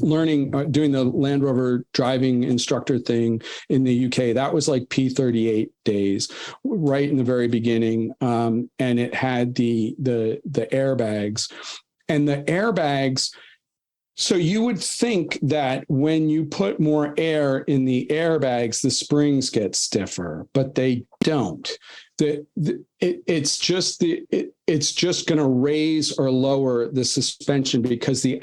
learning, doing the Land Rover driving instructor thing in the UK, that was like P38 days, right in the very beginning. And it had the airbags, and the airbags. So you would think that when you put more air in the airbags, the springs get stiffer, but they don't. It's just going to raise or lower the suspension, because the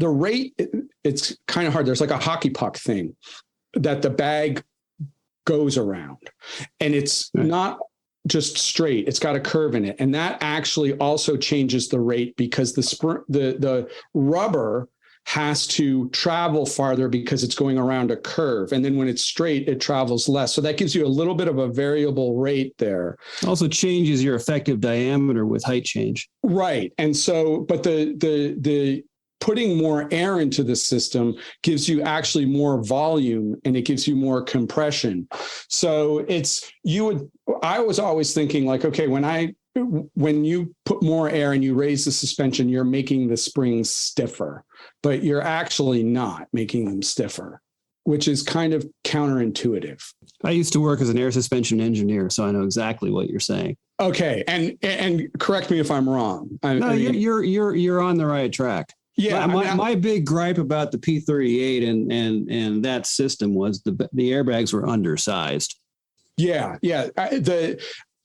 rate, it's kind of hard. There's like a hockey puck thing that the bag goes around, and it's not just straight. It's got a curve in it. And that actually also changes the rate, because the rubber has to travel farther because it's going around a curve. And then when it's straight, it travels less. So that gives you a little bit of a variable rate there. Also changes your effective diameter with height change. Right. And so, but the putting more air into the system gives you actually more volume, and it gives you more compression. So I was always thinking like, okay, when you put more air and you raise the suspension, you're making the springs stiffer, but you're actually not making them stiffer, which is kind of counterintuitive. I used to work as an air suspension engineer, so I know exactly what you're saying. Okay. And correct me if I'm wrong. You're on the right track. Yeah, my big gripe about the P38 and that system was the airbags were undersized. Yeah.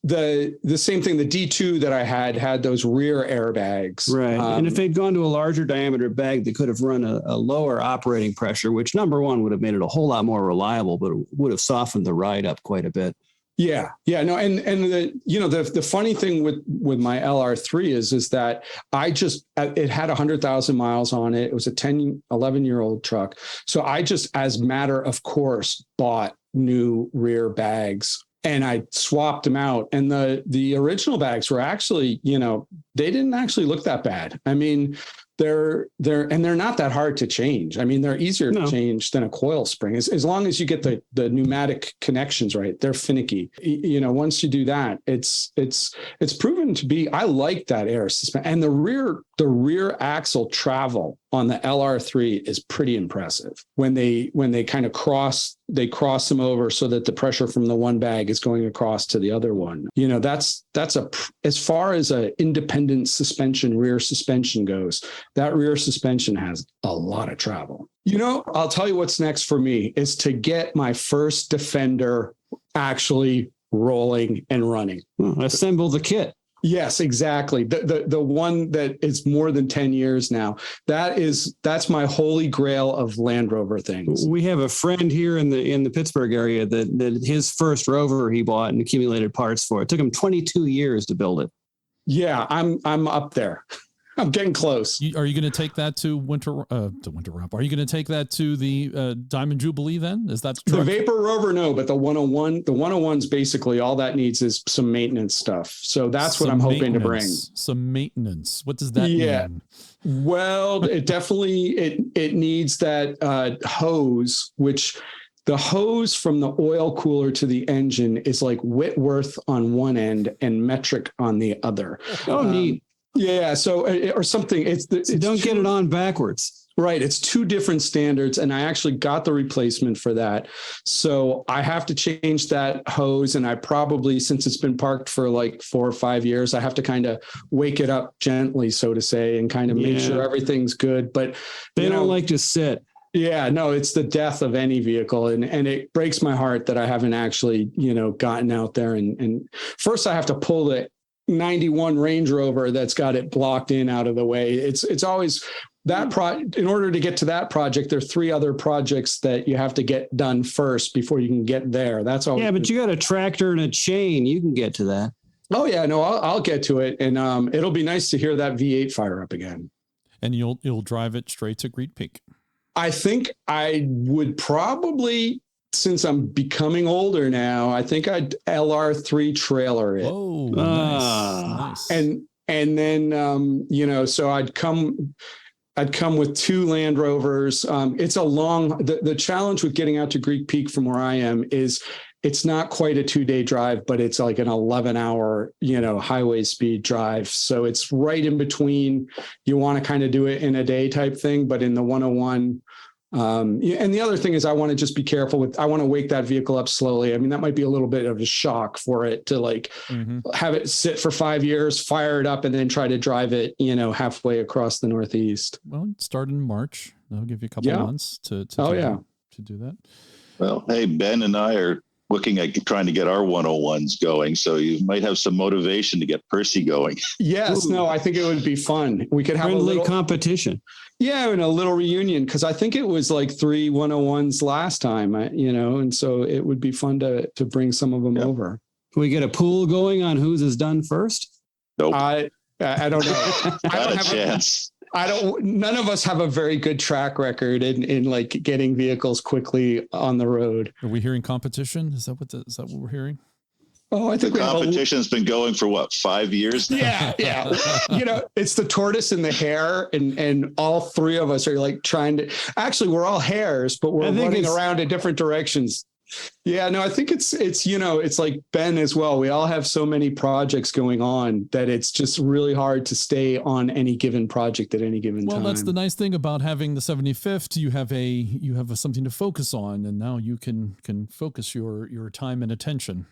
The same thing. The D2 that I had those rear airbags, right? And if they'd gone to a larger diameter bag, they could have run a lower operating pressure, which number one would have made it a whole lot more reliable, but it would have softened the ride up quite a bit. Yeah. No. And the funny thing with my LR3 is that it had 100,000 miles on it. It was a 11-year-old truck. So I just, as matter of course, bought new rear bags, and I swapped them out. And the original bags were actually, they didn't actually look that bad. I mean, they're not that hard to change. I mean, they're easier to change than a coil spring, as long as you get the pneumatic connections right. They're finicky. Once you do that, it's proven to be. I like that air suspension, and the rear axle travel on the LR3 is pretty impressive. When they kind of cross them over so that the pressure from the one bag is going across to the other one. That's as far as a independent suspension, rear suspension goes, that rear suspension has a lot of travel. I'll tell you what's next for me is to get my first Defender actually rolling and running. Assemble the kit. Yes, exactly. The one that is more than 10 years now. That's my holy grail of Land Rover things. We have a friend here in the Pittsburgh area that his first Rover he bought and accumulated parts for. It took him 22 years to build it. Yeah, I'm up there. I'm getting close. Are you going to take that to Winter Wrap? Are you going to take that to the Diamond Jubilee then? Is that the Vapor Rover? No, but the 101. The 101's basically all that needs is some maintenance stuff. So that's what I'm hoping to bring. Some maintenance. What does that mean? Well, it definitely it needs that hose, which the hose from the oil cooler to the engine is like Whitworth on one end and metric on the other. Oh, neat. Yeah. So, or something. Don't get it on backwards. Right. It's 2 different standards. And I actually got the replacement for that. So I have to change that hose. And I probably, since it's been parked for like 4 or 5 years, I have to kind of wake it up gently, so to say, and kind of make sure everything's good. But they don't like to sit. Yeah, no, it's the death of any vehicle. And it breaks my heart that I haven't actually, gotten out there. And first I have to pull the 91 Range Rover that's got it blocked in out of the way. It's always that in order to get to that project, there are 3 other projects that you have to get done first before you can get there. That's all. Yeah, but you got a tractor and a chain. You can get to that. Oh yeah, no, I'll get to it. And it'll be nice to hear that V8 fire up again. And you'll drive it straight to Great Peak. I think I would probably, since I'm becoming older now, I think I'd LR3 trailer it. Oh, nice. And then, so I'd come with 2 Land Rovers. It's a long, the challenge with getting out to Greek Peak from where I am is it's not quite a 2-day drive, but it's like an 11-hour, highway speed drive. So it's right in between. You want to kind of do it in a day type thing, but in the 101. And the other thing is I want to just be careful I want to wake that vehicle up slowly. I mean, that might be a little bit of a shock for it to have it sit for 5 years, fire it up, and then try to drive it, halfway across the Northeast. Well, start in March. That'll give you a couple of months to do that. Well, hey, Ben and I are looking at trying to get our 101s going. So you might have some motivation to get Percy going. Yes. No, I think it would be fun. We could have friendly a little competition. Yeah. And a little reunion. Cause I think it was like 3 101s last time, and so it would be fun to bring some of them over. Can we get a pool going on whose is done first? Nope. I don't know. I don't have a chance. None of us have a very good track record in like getting vehicles quickly on the road. Are we hearing competition? Is that what we're hearing? Oh, I think the competition's been going for 5 years now? Yeah. It's the tortoise and the hare, and all 3 of us are like trying to. Actually, we're all hares, but we're running around in different directions. Yeah, no, I think it's like Ben as well. We all have so many projects going on that it's just really hard to stay on any given project at any given time. Well, that's the nice thing about having the 75th. You have something to focus on, and now you can focus your time and attention.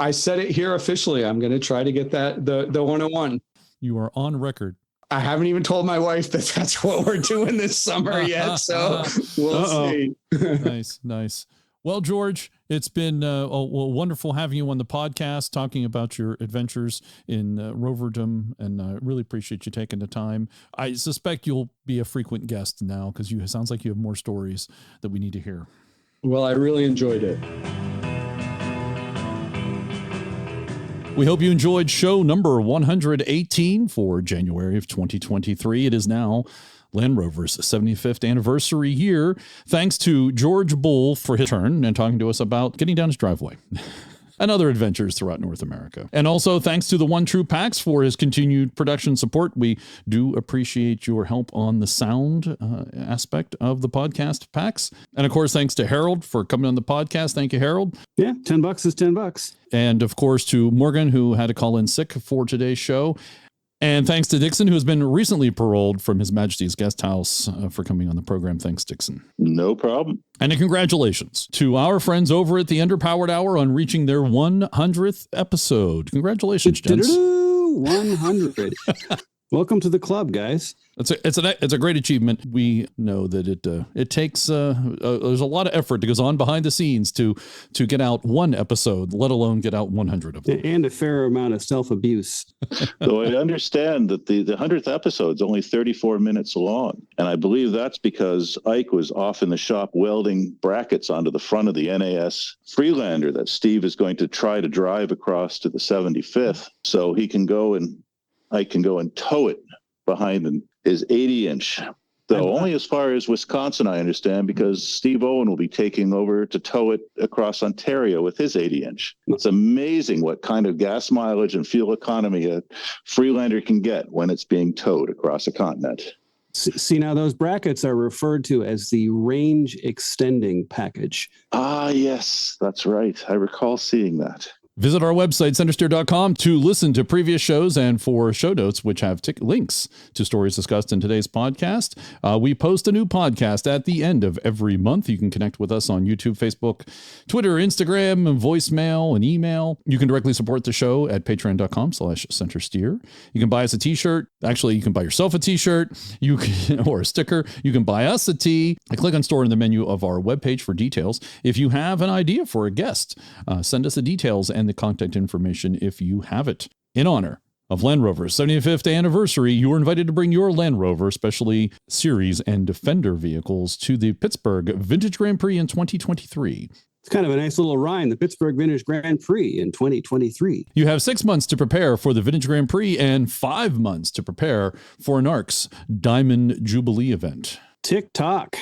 I said it here officially. I'm going to try to get the 101. You are on record. I haven't even told my wife that that's what we're doing this summer yet, so we'll see. Nice. Well, George, it's been wonderful having you on the podcast, talking about your adventures in Roverdom, and I really appreciate you taking the time. I suspect you'll be a frequent guest now because it sounds like you have more stories that we need to hear. Well, I really enjoyed it. We hope you enjoyed show number 118 for January of 2023. It is now Land Rover's 75th anniversary year. Thanks to George Bull for his turn and talking to us about getting down his driveway and other adventures throughout North America. And also thanks to the One True Pax for his continued production support. We do appreciate your help on the sound aspect of the podcast, Pax. And of course, thanks to Harold for coming on the podcast. Thank you, Harold. Yeah, $10 is $10. And of course to Morgan, who had to call in sick for today's show. And thanks to Dixon, who has been recently paroled from His Majesty's Guest House for coming on the program. Thanks, Dixon. No problem. And congratulations to our friends over at the Underpowered Hour on reaching their 100th episode. Congratulations, gents. 100. Welcome to the club, guys. It's a great achievement. We know that it takes there's a lot of effort that goes on behind the scenes to get out one episode, let alone get out 100 of them, and a fair amount of self-abuse. So I understand that the 100th episode is only 34 minutes long, and I believe that's because Ike was off in the shop welding brackets onto the front of the NAS Freelander that Steve is going to try to drive across to the 75th, so he can go and Ike can go and tow it behind his 80-inch. Though only as far as Wisconsin, I understand, because Steve Owen will be taking over to tow it across Ontario with his 80-inch. It's amazing what kind of gas mileage and fuel economy a Freelander can get when it's being towed across a continent. See, now those brackets are referred to as the range extending package. Ah, yes, that's right. I recall seeing that. Visit our website, Centresteer.com, to listen to previous shows and for show notes, which have links to stories discussed in today's podcast. We post a new podcast at the end of every month. You can connect with us on YouTube, Facebook, Twitter, Instagram, voicemail, and email. You can directly support the show at patreon.com/Centresteer. You can buy us a t-shirt. Actually, you can buy yourself a t-shirt or a sticker. You can buy us a tee. Click on store in the menu of our webpage for details. If you have an idea for a guest, send us the details and the contact information if you have it. In honor of Land Rover's 75th anniversary, you are invited to bring your Land Rover, especially Series and Defender vehicles, to the Pittsburgh Vintage Grand Prix in 2023. It's kind of a nice little rhyme, the Pittsburgh Vintage Grand Prix in 2023. You have 6 months to prepare for the Vintage Grand Prix and 5 months to prepare for an ARC's Diamond Jubilee event. Tick-tock.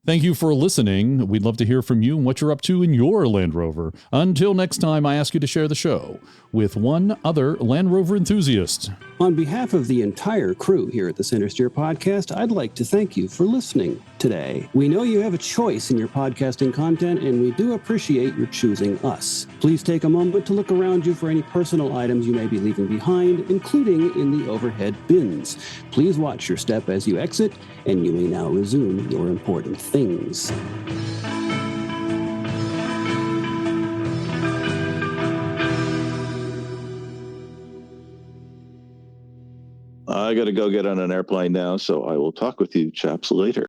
Thank you for listening. We'd love to hear from you and what you're up to in your Land Rover. Until next time, I ask you to share the show with one other Land Rover enthusiast. On behalf of the entire crew here at the Centresteer podcast, I'd like to thank you for listening today. We know you have a choice in your podcasting content, and we do appreciate your choosing us. Please take a moment to look around you for any personal items you may be leaving behind, including in the overhead bins. Please watch your step as you exit, and you may now resume your important things. I got to go get on an airplane now, so I will talk with you chaps later.